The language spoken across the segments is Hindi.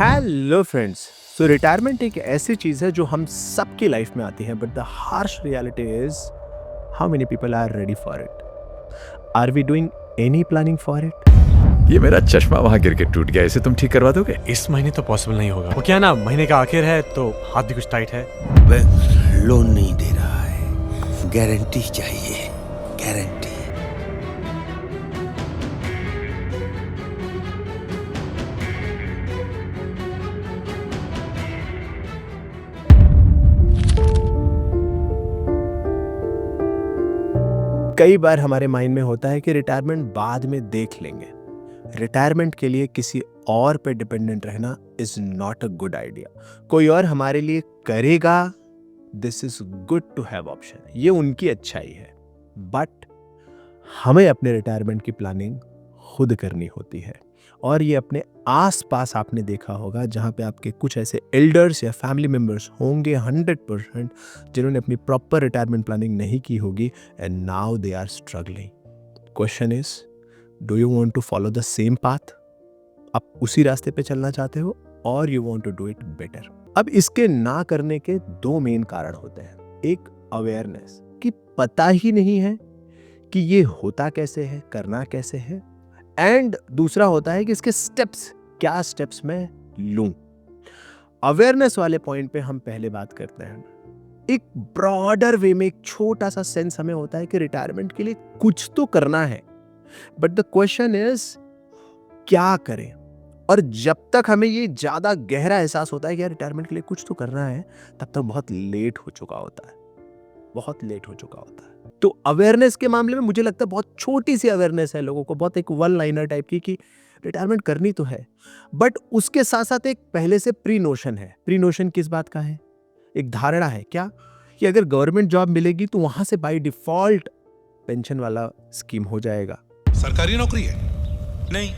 Hello friends. सो रिटायरमेंट एक ऐसी चीज़ है जो हम सबकी लाइफ में आती है, but the harsh reality is how many people are ready for it. Are we doing any planning for it? ये मेरा चश्मा वहां गिर के टूट गया, इसे तुम ठीक करवा दोगे? इस महीने तो पॉसिबल नहीं होगा। वो क्या ना, महीने का आखिर है तो हाथ भी कुछ टाइट है। बैंक लोन नहीं दे रहा है, गारंटी चाहिए, गारंटी। कई बार हमारे माइंड में होता है कि रिटायरमेंट बाद में देख लेंगे। रिटायरमेंट के लिए किसी और पे डिपेंडेंट रहना is not a good idea. कोई और हमारे लिए करेगा, this is good to have option, ये उनकी अच्छाई है। बट हमें अपने रिटायरमेंट की प्लानिंग खुद करनी होती है। और ये अपने आसपास आपने देखा होगा जहाँ पे आपके कुछ ऐसे एल्डर्स या फैमिली मेंबर्स होंगे 100% जिन्होंने अपनी प्रॉपर रिटायरमेंट प्लानिंग नहीं की होगी and now they are struggling. Question is, do you want to follow the same path? आप उसी रास्ते पे चलना चाहते हो और you want to do it better? अब इसके ना करने के दो मेन कारण होते हैं। एक अवेयरनेस कि पता ही नहीं है कि ये होता कैसे है, करना कैसे है, एंड दूसरा होता है कि इसके स्टेप्स, क्या स्टेप्स मैं लूं। अवेयरनेस वाले पॉइंट पे हम पहले बात करते हैं। एक ब्रॉडर वे में एक छोटा सा सेंस हमें होता है कि रिटायरमेंट के लिए कुछ तो करना है, बट द क्वेश्चन इज क्या करें। और जब तक हमें ये ज्यादा गहरा एहसास होता है कि यार रिटायरमेंट के लिए कुछ तो करना है, तब तक बहुत लेट हो चुका होता है, बहुत लेट हो चुका होता है। तो अवेयरनेस के मामले में मुझे लगता है बहुत छोटी सी अवेयरनेस है लोगों को, बहुत एक वन लाइनर टाइप की कि रिटायरमेंट करनी तो है, बट उसके साथ साथ एक पहले से प्री नोशन है। प्री नोशन किस बात का है? एक धारणा है क्या कि अगर गवर्नमेंट जॉब मिलेगी तो वहां से बाय डिफॉल्ट पेंशन वाला स्कीम हो जाएगा। सरकारी नौकरी है नहीं,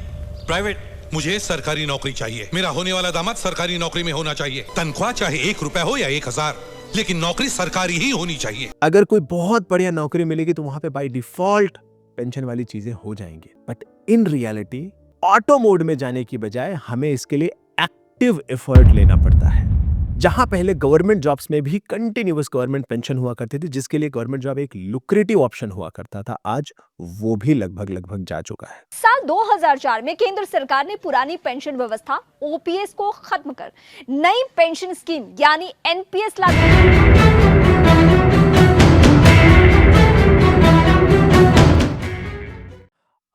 प्राइवेट। मुझे सरकारी नौकरी चाहिए। मेरा होने वाला दामाद सरकारी नौकरी में होना चाहिए। तनख्वाह चाहे 1 रुपया हो या 1000, लेकिन नौकरी सरकारी ही होनी चाहिए। अगर कोई बहुत बढ़िया नौकरी मिलेगी तो वहां पे बाय डिफॉल्ट पेंशन वाली चीजें हो जाएंगी। But in reality auto mode में जाने की बजाय हमें इसके लिए एक्टिव एफर्ट लेना पड़ता है। जहां पहले गवर्नमेंट जॉब्स में भी कंटिन्यूअस गवर्नमेंट पेंशन हुआ करती थी, जिसके लिए गवर्नमेंट जॉब एक लुक्रेटिव ऑप्शन हुआ करता था, आज वो भी लगभग जा चुका है। साल 2004 में केंद्र सरकार ने पुरानी पेंशन व्यवस्था ओपीएस को खत्म कर नई पेंशन स्कीम यानी एनपीएस लागू।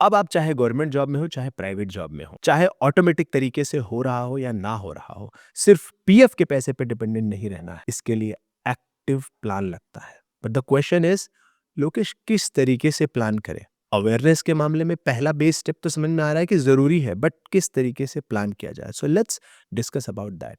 अब आप चाहे गवर्नमेंट जॉब में हो, चाहे प्राइवेट जॉब में हो, चाहे ऑटोमेटिक तरीके से हो रहा हो या ना हो रहा हो, सिर्फ पीएफ के पैसे पे डिपेंडेंट नहीं रहना है। इसके लिए एक्टिव प्लान लगता है। But the question is, Lokesh किस तरीके से प्लान करें? अवेयरनेस के मामले में पहला बेस स्टेप तो समझ में आ रहा है कि जरूरी है, बट किस तरीके से प्लान किया जाए? So let's discuss about that.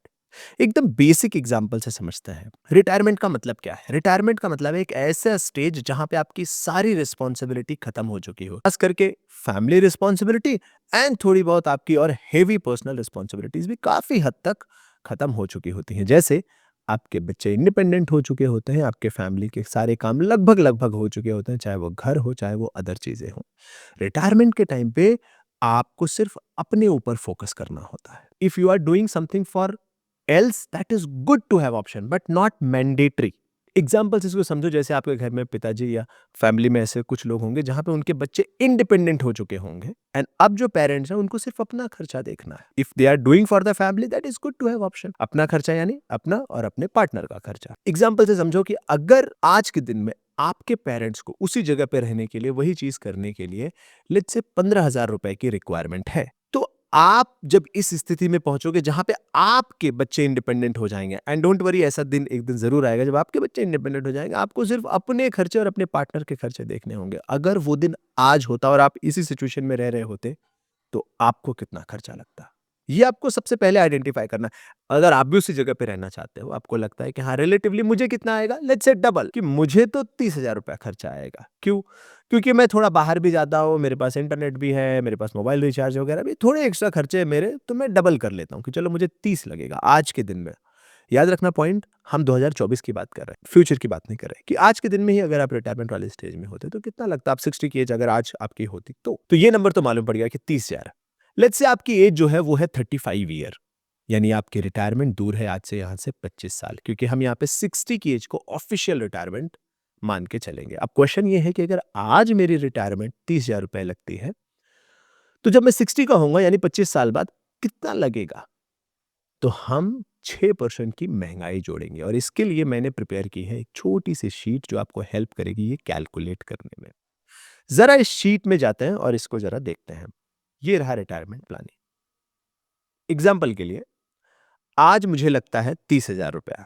एकदम बेसिक एग्जांपल से समझते हैं। रिटायरमेंट का मतलब क्या है? रिटायरमेंट का मतलब है एक ऐसा स्टेज जहां पे आपकी सारी रिस्पॉन्सिबिलिटी खत्म हो चुकी हो, खास करके फैमिली रिस्पॉन्सिबिलिटी एंड थोड़ी बहुत आपकी और हेवी पर्सनल रिस्पॉन्सिबिलिटीज भी काफी हद तक खत्म हो चुकी होती हैं। जैसे आपके बच्चे इंडिपेंडेंट हो चुके होते हैं, आपके फैमिली के सारे काम लगभग हो चुके होते हैं, चाहे वो घर हो चाहे वो अदर चीजें हो। रिटायरमेंट के टाइम पे आपको सिर्फ अपने ऊपर फोकस करना होता है। If you are doing something for else that is good to have option but not mandatory। Examples इसको समझो, जैसे आपके घर में पिताजी या फैमिली में ऐसे कुछ लोग होंगे जहां पे उनके बच्चे इंडिपेंडेंट हो चुके होंगे एंड अब जो पेरेंट्स हैं उनको सिर्फ अपना खर्चा देखना है। If they are doing for the family that is good to have option. अपना खर्चा यानी अपना और अपने पार्टनर का खर्चा। एग्जाम्पल से समझो कि अगर आज के दिन में आपके पेरेंट्स को उसी जगह पे रहने के लिए, वही चीज करने के लिए लेट्स से 15,000 रुपए की रिक्वायरमेंट है, तो आप जब इस स्थिति में पहुंचोगे जहां पे आपके बच्चे इंडिपेंडेंट हो जाएंगे, एंड डोंट वरी, ऐसा दिन एक दिन जरूर आएगा जब आपके बच्चे इंडिपेंडेंट हो जाएंगे, आपको सिर्फ अपने खर्चे और अपने पार्टनर के खर्चे देखने होंगे। अगर वो दिन आज होता और आप इसी सिचुएशन में रह रहे होते तो आपको कितना खर्चा लगता, ये आपको सबसे पहले आइडेंटिफाई करना है। अगर आप भी उसी जगह पे रहना चाहते हो, आपको लगता है कि हाँ रिलेटिवली मुझे कितना आएगा, लेट्स से डबल, कि मुझे तो 30,000 रुपया खर्चा आएगा। क्यों? क्योंकि मैं थोड़ा बाहर भी जाता हूँ, मेरे पास इंटरनेट भी है, मेरे पास मोबाइल रिचार्ज वगैरह भी, थोड़े एक्स्ट्रा खर्चे हैं मेरे, तो मैं डबल कर लेता हूँ कि चलो मुझे 30 लगेगा आज के दिन में। याद रखना पॉइंट, हम 2024 की बात कर रहे हैं, फ्यूचर की बात नहीं कर रहे कि आज के दिन में ही अगर आप रिटायरमेंट वाले स्टेज में होते तो कितना लगता, आप 60 की एज अगर आज आपकी होती तो ये नंबर तो मालूम पड़ गया कि 30,000। लेट्स से आपकी एज जो है वो है 35 ईयर, यानी आपकी रिटायरमेंट दूर है आज से यहाँ से 25 साल, क्योंकि हम यहाँ पे 60 की एज को ऑफिशियल रिटायरमेंट मान के चलेंगे। अब क्वेश्चन ये है कि अगर आज मेरी रिटायरमेंट 30,000 रुपए लगती है, तो जब मैं 60 का होऊंगा यानी 25 साल बाद कितना लगेगा? तो हम 6% की महंगाई जोड़ेंगे, और इसके लिए मैंने प्रिपेयर की है एक छोटी सी शीट जो आपको हेल्प करेगी ये कैलकुलेट करने में। जरा इस शीट में जाते हैं और इसको जरा देखते हैं। ये रहा रिटायरमेंट प्लानिंग। एग्जाम्पल के लिए आज मुझे लगता है 30,000 रुपया,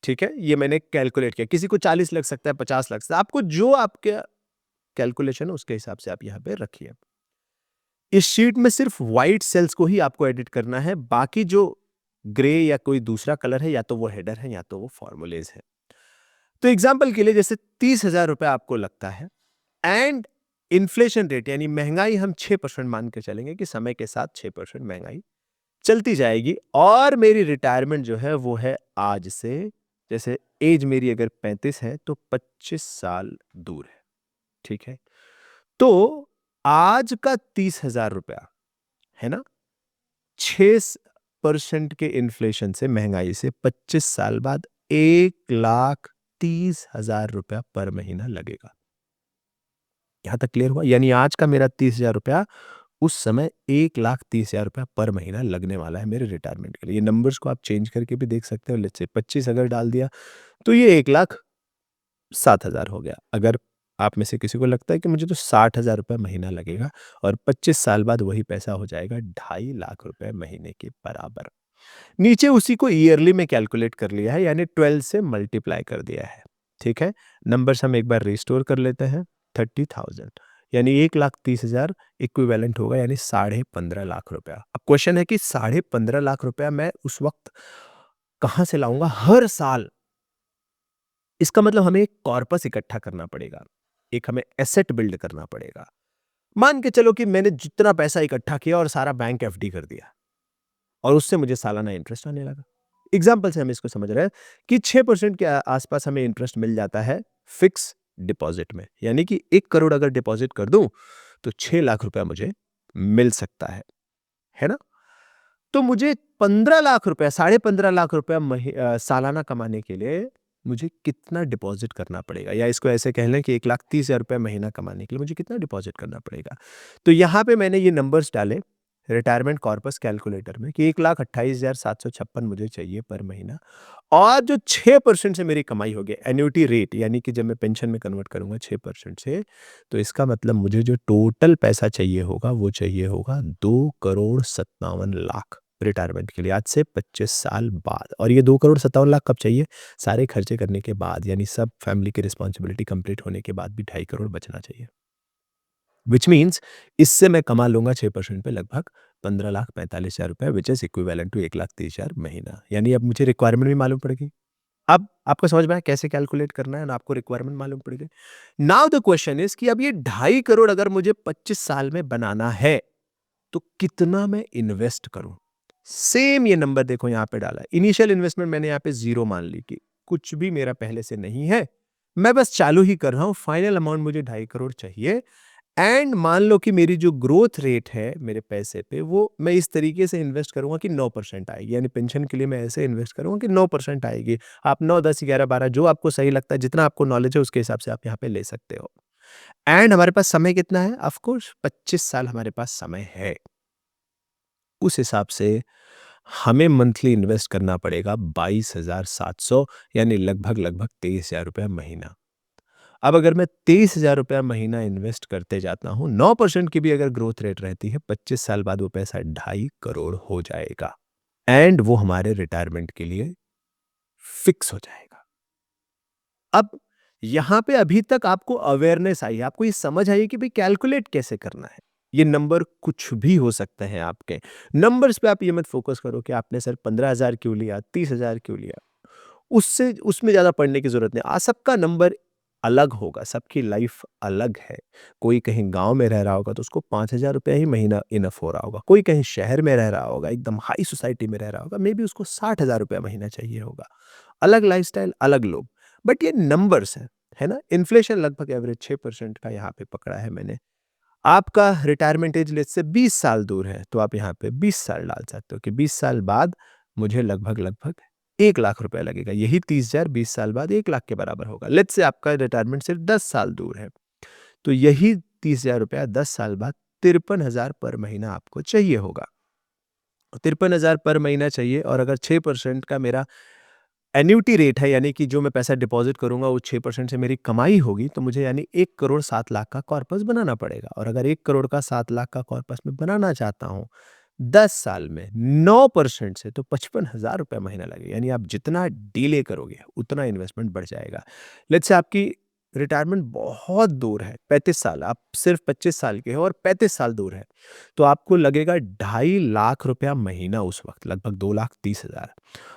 ठीक है, ये मैंने कैलकुलेट किया। किसी को 40 लग सकता है, 50 लग सकता है, आपको जो आपके कैलकुलेशन है उसके हिसाब से आप यहां पे रखिए। इस शीट में सिर्फ व्हाइट सेल्स को ही आपको एडिट करना है, बाकी जो ग्रे या कोई दूसरा कलर है या तो वो हेडर है या तो वो फॉर्मूलेज है। तो एग्जाम्पल के लिए जैसे 30,000 रुपया आपको लगता है एंड इन्फ्लेशन रेट यानी महंगाई हम 6% मान के चलेंगे कि समय के साथ 6% महंगाई चलती जाएगी, और मेरी रिटायरमेंट जो है वो है आज से, जैसे एज मेरी अगर 35 है तो 25 साल दूर है, ठीक है। तो आज का 30,000 रुपया है ना, 6% के इन्फ्लेशन से, महंगाई से 25 साल बाद 1,30,000 रुपया पर महीना लगेगा। यहां तक क्लियर हुआ? यानी आज का मेरा 30,000 रुपया उस समय 1,30,000 रुपया पर महीना लगने वाला है मेरे रिटायरमेंट के लिए। ये नंबर्स को आप चेंज करके भी देख सकते हो। लेट्स से 25 अगर डाल दिया तो ये 1,07,000 हो गया। अगर आप में से किसी को लगता है कि मुझे तो 60,000 रुपया महीना लगेगा और 25 साल बाद वही पैसा हो जाएगा 2.5 लाख रुपए महीने के बराबर। नीचे उसी को ईयरली में कैलकुलेट कर लिया है, यानी 12 से मल्टीप्लाई कर दिया है, ठीक है। नंबर्स हम एक बार रिस्टोर कर लेते हैं। 30,000 यानी 1,30,000 इक्विवेलेंट होगा, यानी 15.5 लाख रुपया। अब क्वेश्चन है कि 15.5 लाख रुपया मैं उस वक्त कहां से लाऊंगा हर साल? इसका मतलब हमें एक कॉर्पस इकट्ठा करना पड़ेगा, एक हमें एसेट बिल्ड करना पड़ेगा। मान के चलो कि मैंने जितना पैसा इकट्ठा किया और सारा बैंक एफडी कर दिया और उससे मुझे सालाना इंटरेस्ट आने लगा। एग्जाम्पल से हम इसको समझ रहे हैं कि 6% के आसपास हमें इंटरेस्ट मिल जाता है फिक्स डिपॉजिट में, यानी कि 1 करोड़ अगर डिपॉजिट कर दूं तो 6 लाख रुपया मुझे मिल सकता है ना। तो मुझे 15 लाख रुपया, 15.5 लाख रुपया सालाना कमाने के लिए मुझे कितना डिपॉजिट करना पड़ेगा, या इसको ऐसे कह लें कि 1,30,000 रुपया महीना कमाने के लिए मुझे कितना डिपॉजिट करना पड़ेगा। तो यहां पे मैंने ये नंबर्स डाले रिटायरमेंट कॉर्पस कैलकुलेटर में कि 1,28,756 मुझे चाहिए पर महीना, और जो 6% से मेरी कमाई होगी एन्युटी रेट, यानी कि जब मैं पेंशन में कन्वर्ट करूंगा 6% से, तो इसका मतलब मुझे जो टोटल पैसा चाहिए होगा वो चाहिए होगा 2,57,00,000 रिटायरमेंट के लिए आज से 25 साल बाद। और ये 2,57,00,000 कब चाहिए? सारे खर्चे करने के बाद, यानी सब फैमिली की रिस्पॉन्सिबिलिटी कंप्लीट होने के बाद भी 2.5 करोड़ बचना चाहिए। विच मीन्स इससे मैं कमा लूंगा 6% पे लगभग 15,45,000 रुपए, विच इज इक्विवेलेंट टू 1,30,000 महीना। यानी अब मुझे रिक्वायरमेंट भी मालूम पड़ेगी। अब आपको समझ में आया कैसे कैलकुलेट करना है, और आपको रिक्वायरमेंट मालूम पड़ गई। नाउ द क्वेश्चन इज कि अब ये 2.5 करोड़ अगर मुझे 25 साल में बनाना है तो कितना मैं इन्वेस्ट करूं? सेम ये नंबर देखो यहां पे डाला। इनिशियल इन्वेस्टमेंट मैंने यहां पे 0 मान ली कि कुछ भी मेरा पहले से नहीं है, मैं बस चालू ही कर रहा हूं। फाइनल अमाउंट मुझे 2.5 करोड़ चाहिए, एंड मान लो कि मेरी जो ग्रोथ रेट है मेरे पैसे पे, वो मैं इस तरीके से इन्वेस्ट करूंगा कि 9% आएगी, यानी पेंशन के लिए मैं ऐसे इन्वेस्ट करूंगा कि 9% आएगी। आप 9, 10, 11, 12 जो आपको सही लगता है, जितना आपको नॉलेज है उसके हिसाब से आप यहाँ पे ले सकते हो। एंड हमारे पास समय कितना है? ऑफ कोर्स 25 साल हमारे पास समय है। उस हिसाब से हमें मंथली इन्वेस्ट करना पड़ेगा 22,700, यानी लगभग 23,000 रुपया महीना। अब अगर मैं 23,000 रुपया महीना इन्वेस्ट करते जाता हूं, 9% की भी अगर ग्रोथ रेट रहती है, 25 साल बाद वो पैसा 2.5 करोड़ हो जाएगा, एंड वो हमारे रिटायरमेंट के लिए फिक्स हो जाएगा। अब यहां पे अभी तक आपको अवेयरनेस आई है, आपको ये समझ आई है कि भाई कैलकुलेट कैसे करना है। ये नंबर कुछ भी हो सकते हैं आपके। नंबर्स पे आप ये मत फोकस करो कि आपने सर 15,000 क्यों लिया, 30,000 क्यों लिया, उसमें ज्यादा पढ़ने की जरूरत नहीं। सबका नंबर अलग होगा, सबकी लाइफ अलग है। कोई कहीं गांव में रह रहा होगा तो उसको 5,000 रुपया ही महीना इनफ हो रहा होगा। कोई कहीं शहर में रह रहा होगा, एकदम हाई सोसाइटी में रह रहा होगा, मे बी उसको 60,000 रुपया महीना चाहिए होगा। अलग लाइफस्टाइल, अलग लोग, बट ये नंबर्स है ना। इन्फ्लेशन लगभग एवरेज 6% का यहाँ पे पकड़ा है मैंने। आपका रिटायरमेंट एज लेट से 20 साल दूर है, तो आप यहाँ पे 20 साल डाल सकते हो कि 20 साल बाद मुझे लगभग 1 लाख रुपए लगेगा। यही 30,000 20 साल बाद 1 लाख के बराबर होगा। लेट्स से आपका रिटायरमेंट सिर्फ 10 साल दूर है, तो यही 30,000 रुपया 10 साल बाद 53,000 पर महीना आपको चाहिए होगा। 53,000 पर महीना चाहिए, और अगर 6% का मेरा एन्युटी रेट है, यानी कि जो मैं पैसा डिपॉजिट करूंगा वो 6% से मेरी कमाई होगी, तो मुझे यानी 1 करोड़ 7 लाख का कॉर्पस बनाना पड़ेगा। और अगर 1 करोड़ का 7 लाख का कॉर्पस मैं बनाना चाहता हूं 10 साल में 9% से, तो 55,000 रुपये महीना लगेगा। यानी आप जितना डिले करोगे उतना इन्वेस्टमेंट बढ़ जाएगा। लेट्स से आपकी रिटायरमेंट बहुत दूर है, 35 साल, आप सिर्फ 25 साल के हो और 35 साल दूर है, तो आपको लगेगा 2.5 लाख रुपया महीना उस वक्त, लगभग 2,30,000।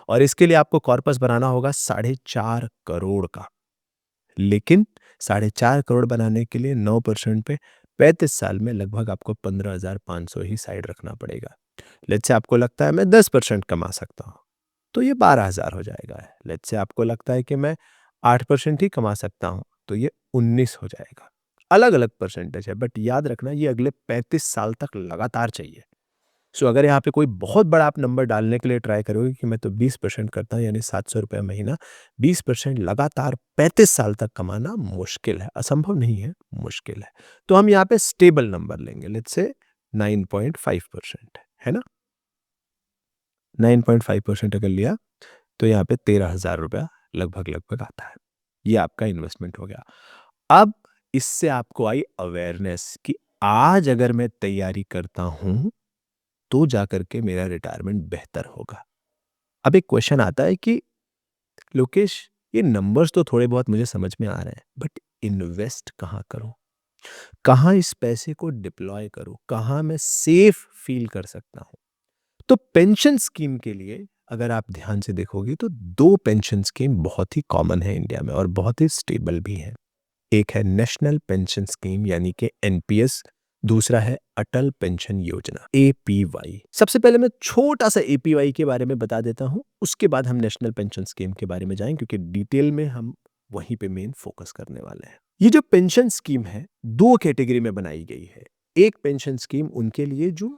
और इसके लिए आपको कॉर्पस बनाना होगा 4.5 करोड़ का। लेकिन 4.5 करोड़ बनाने के लिए 9% पे 35 साल में लगभग आपको 15,500 ही साइड रखना पड़ेगा। लेट्स से आपको लगता है मैं 10% कमा सकता हूँ, तो ये 12,000 हो जाएगा। लेट्स से आपको लगता है कि मैं 8% ही कमा सकता हूँ, तो ये 19 हो जाएगा। अलग अलग परसेंटेज है, बट याद रखना ये अगले 35 साल तक लगातार चाहिए। सो अगर यहाँ पे कोई बहुत बड़ा आप नंबर डालने के लिए ट्राई करोगे कि मैं तो 20% करता हूँ, यानी 700 रुपये महीना, 20% लगातार 35 साल तक कमाना मुश्किल है, असंभव नहीं है, मुश्किल है। तो हम यहाँ पे स्टेबल नंबर लेंगे, लेट्स से 9.5% है ना। 9.5% अगर लिया तो यहाँ पे 13,000 रुपया लगभग आता है। ये आपका इन्वेस्टमेंट हो गया। अब इससे आपको आई अवेयरनेस कि आज अगर मैं तैयारी करता हूं तो जाकर के मेरा रिटायरमेंट बेहतर होगा। अब एक क्वेश्चन आता है कि लोकेश, ये नंबर्स तो थोड़े बहुत मुझे समझ में आ रहे हैं, बट इन्वेस्ट कहाँ करूं, कहाँ इस पैसे को डिप्लॉय करूं, कहाँ मैं सेफ फील कर सकता हूं। तो पेंशन स्कीम के लिए अगर आप ध्यान से देखोगे तो 2 पेंशन स्कीम बहुत ही कॉमन है इंडिया में और बहुत ही स्टेबल भी है। एक है नेशनल पेंशन स्कीम यानी कि एनपीएस, दूसरा है अटल पेंशन योजना एपीवाई। सबसे पहले मैं छोटा सा एपीवाई के बारे में बता देता हूं, उसके बाद हम नेशनल पेंशन स्कीम के बारे में जाएं, क्योंकि डिटेल में हम वहीं पे मेन फोकस करने वाले हैं। ये जो पेंशन स्कीम है 2 कैटेगरी में बनाई गई है। एक पेंशन स्कीम उनके लिए जो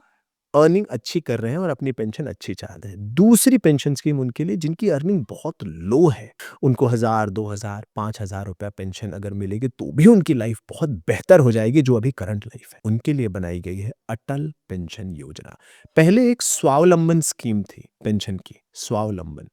अर्निंग अच्छी कर रहे हैं और अपनी पेंशन अच्छी चाहते हैं। दूसरी पेंशन स्कीम उनके लिए जिनकी अर्निंग बहुत लो है, उनको 1,000, 2,000, 5,000 रुपया पेंशन अगर मिलेगी तो भी उनकी लाइफ बहुत बेहतर हो जाएगी, जो अभी करंट लाइफ है। उनके लिए बनाई गई है अटल पेंशन योजना। पहले एक स्वावलंबन स्कीम थी पेंशन की, स्वावलंबन,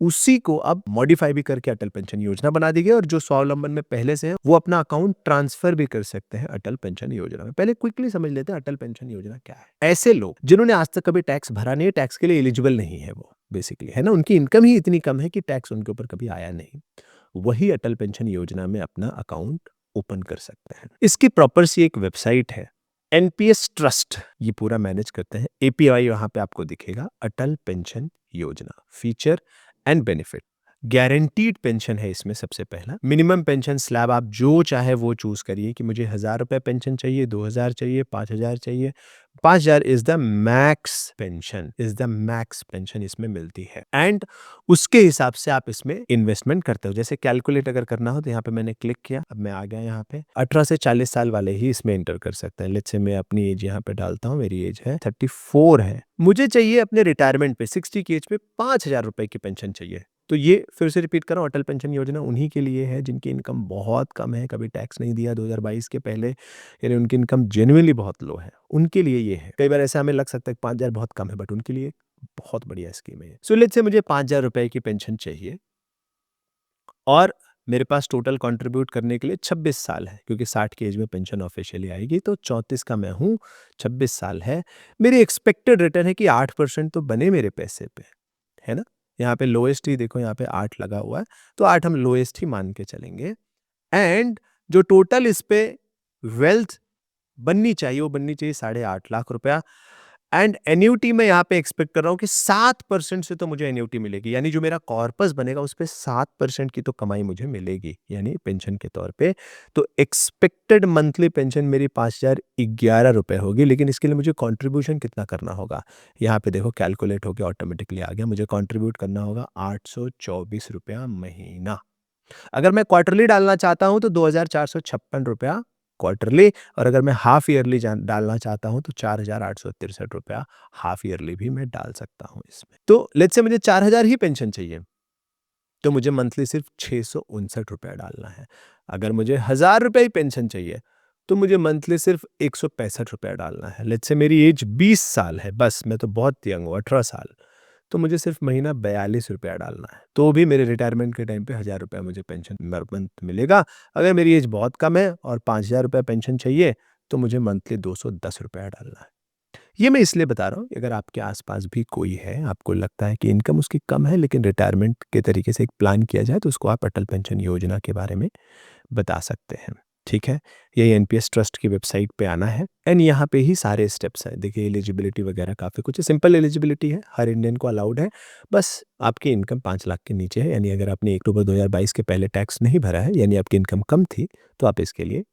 उसी को अब मॉडिफाई भी करके अटल पेंशन योजना बना दी गई, और जो स्वावलंबन में पहले से है वो अपना अकाउंट ट्रांसफर भी कर सकते हैं अटल पेंशन योजना में। पहले क्विकली समझ लेते हैं अटल पेंशन योजना क्या है। ऐसे लोग जिन्होंने आज तक कभी टैक्स भरा नहीं है, टैक्स के लिए एलिजिबल नहीं है, वो बेसिकली है ना, उनकी इनकम ही इतनी कम है कि टैक्स उनके ऊपर कभी आया नहीं, वही अटल पेंशन योजना में अपना अकाउंट ओपन कर सकते हैं। इसकी प्रॉपर सी एक वेबसाइट है, एनपीएस ट्रस्ट ये पूरा मैनेज करते हैं। एपीवाई वहां पे आपको दिखेगा, अटल पेंशन योजना, feature and benefit. Guaranteed pension है इसमें सबसे पहला। मिनिमम पेंशन स्लैब आप जो चाहे वो चूज करिए कि मुझे 1,000 रुपए पेंशन चाहिए, 2,000 चाहिए, 5,000 चाहिए। 5,000 इज द मैक्स पेंशन, इसमें मिलती है, एंड उसके हिसाब से आप इसमें इन्वेस्टमेंट करते हो। जैसे कैलकुलेट अगर करना हो तो यहाँ पे मैंने क्लिक किया, अब मैं आ गया यहाँ पे। 18 से 40 साल वाले ही इसमें एंटर कर सकते हैं। लेट्स से मैं अपनी एज यहाँ पे डालता हूँ, मेरी एज है 34 है, मुझे चाहिए अपने रिटायरमेंट पे 60 की एज पे 5,000 रुपए की पेंशन चाहिए। तो ये फिर से रिपीट कर रहा हूँ, अटल पेंशन योजना उन्हीं के लिए है जिनकी इनकम बहुत कम है, कभी टैक्स नहीं दिया 2022 के पहले, यानी उनकी इनकम जेन्युइनली बहुत लो है, उनके लिए ये है। कई बार ऐसा हमें लग सकता है 5,000 बहुत कम है, बट उनके लिए बहुत बढ़िया स्कीम है। सो लेट्स से मुझे 5,000 रुपए की पेंशन चाहिए और मेरे पास टोटल कंट्रीब्यूट करने के लिए 26 साल है, क्योंकि 60 की एज में पेंशन ऑफिशियली आएगी, तो 34 का मैं हूँ, 26 साल है। मेरी एक्सपेक्टेड रिटर्न है कि 8% तो बने मेरे पैसे पे, है ना। यहाँ पे लोएस्ट ही देखो, यहाँ पे 8 लगा हुआ है, तो 8 हम लोएस्ट ही मान के चलेंगे। एंड जो टोटल इस पे वेल्थ बननी चाहिए वो बननी चाहिए 8.5 लाख रुपया। एंड एन्यूटी में यहाँ पे एक्सपेक्ट कर रहा हूँ कि 7% से तो मुझे एन्यूटी मिलेगी, यानी जो मेरा कॉर्पस बनेगा उस पे 7% की तो कमाई मुझे मिलेगी, यानी पेंशन के तौर पे। तो एक्सपेक्टेड मंथली पेंशन मेरी 5,011 रुपए होगी, लेकिन इसके लिए मुझे कंट्रीब्यूशन कितना करना होगा, यहाँ पे देखो कैलकुलेट होकर ऑटोमेटिकली आ गया। मुझे कंट्रीब्यूट करना होगा 824 रुपया महीना। अगर मैं क्वार्टरली डालना चाहता हूं तो 2,456 रुपया क्वार्टरली, और अगर मैं हाफ ईयरली डालना चाहता हूं तो 4,863 रुपया हाफ ईयरली भी मैं डाल सकता हूं इसमें। तो लेट्स से मुझे 4,000 ही पेंशन चाहिए, तो मुझे मंथली सिर्फ 659 रुपया डालना है। अगर मुझे 1,000 रुपये ही पेंशन चाहिए तो मुझे मंथली सिर्फ 165 रुपया डालना है। लेट्स से मेरी एज 20 साल है, बस मैं तो बहुत यंग हूँ, 18 साल, तो मुझे सिर्फ महीना 42 रुपया डालना है, तो भी मेरे रिटायरमेंट के टाइम पे 1,000 रुपया मुझे पेंशन मंथ मिलेगा। अगर मेरी एज बहुत कम है और 5,000 रुपया पेंशन चाहिए तो मुझे मंथली 210 रुपया डालना है। ये मैं इसलिए बता रहा हूँ, अगर आपके आसपास भी कोई है, आपको लगता है कि इनकम उसकी कम है लेकिन रिटायरमेंट के तरीके से एक प्लान किया जाए, तो उसको आप अटल पेंशन योजना के बारे में बता सकते हैं। ठीक है, यही एनपीएस ट्रस्ट की वेबसाइट पे आना है एंड यहाँ पे ही सारे स्टेप्स हैं। देखिए एलिजिबिलिटी वगैरह काफ़ी कुछ सिंपल एलिजिबिलिटी है, हर इंडियन को अलाउड है, बस आपकी इनकम 5 लाख के नीचे है, यानी अगर आपने 1 अक्टूबर 2022 के पहले टैक्स नहीं भरा है, यानी आपकी इनकम कम थी, तो आप इसके लिए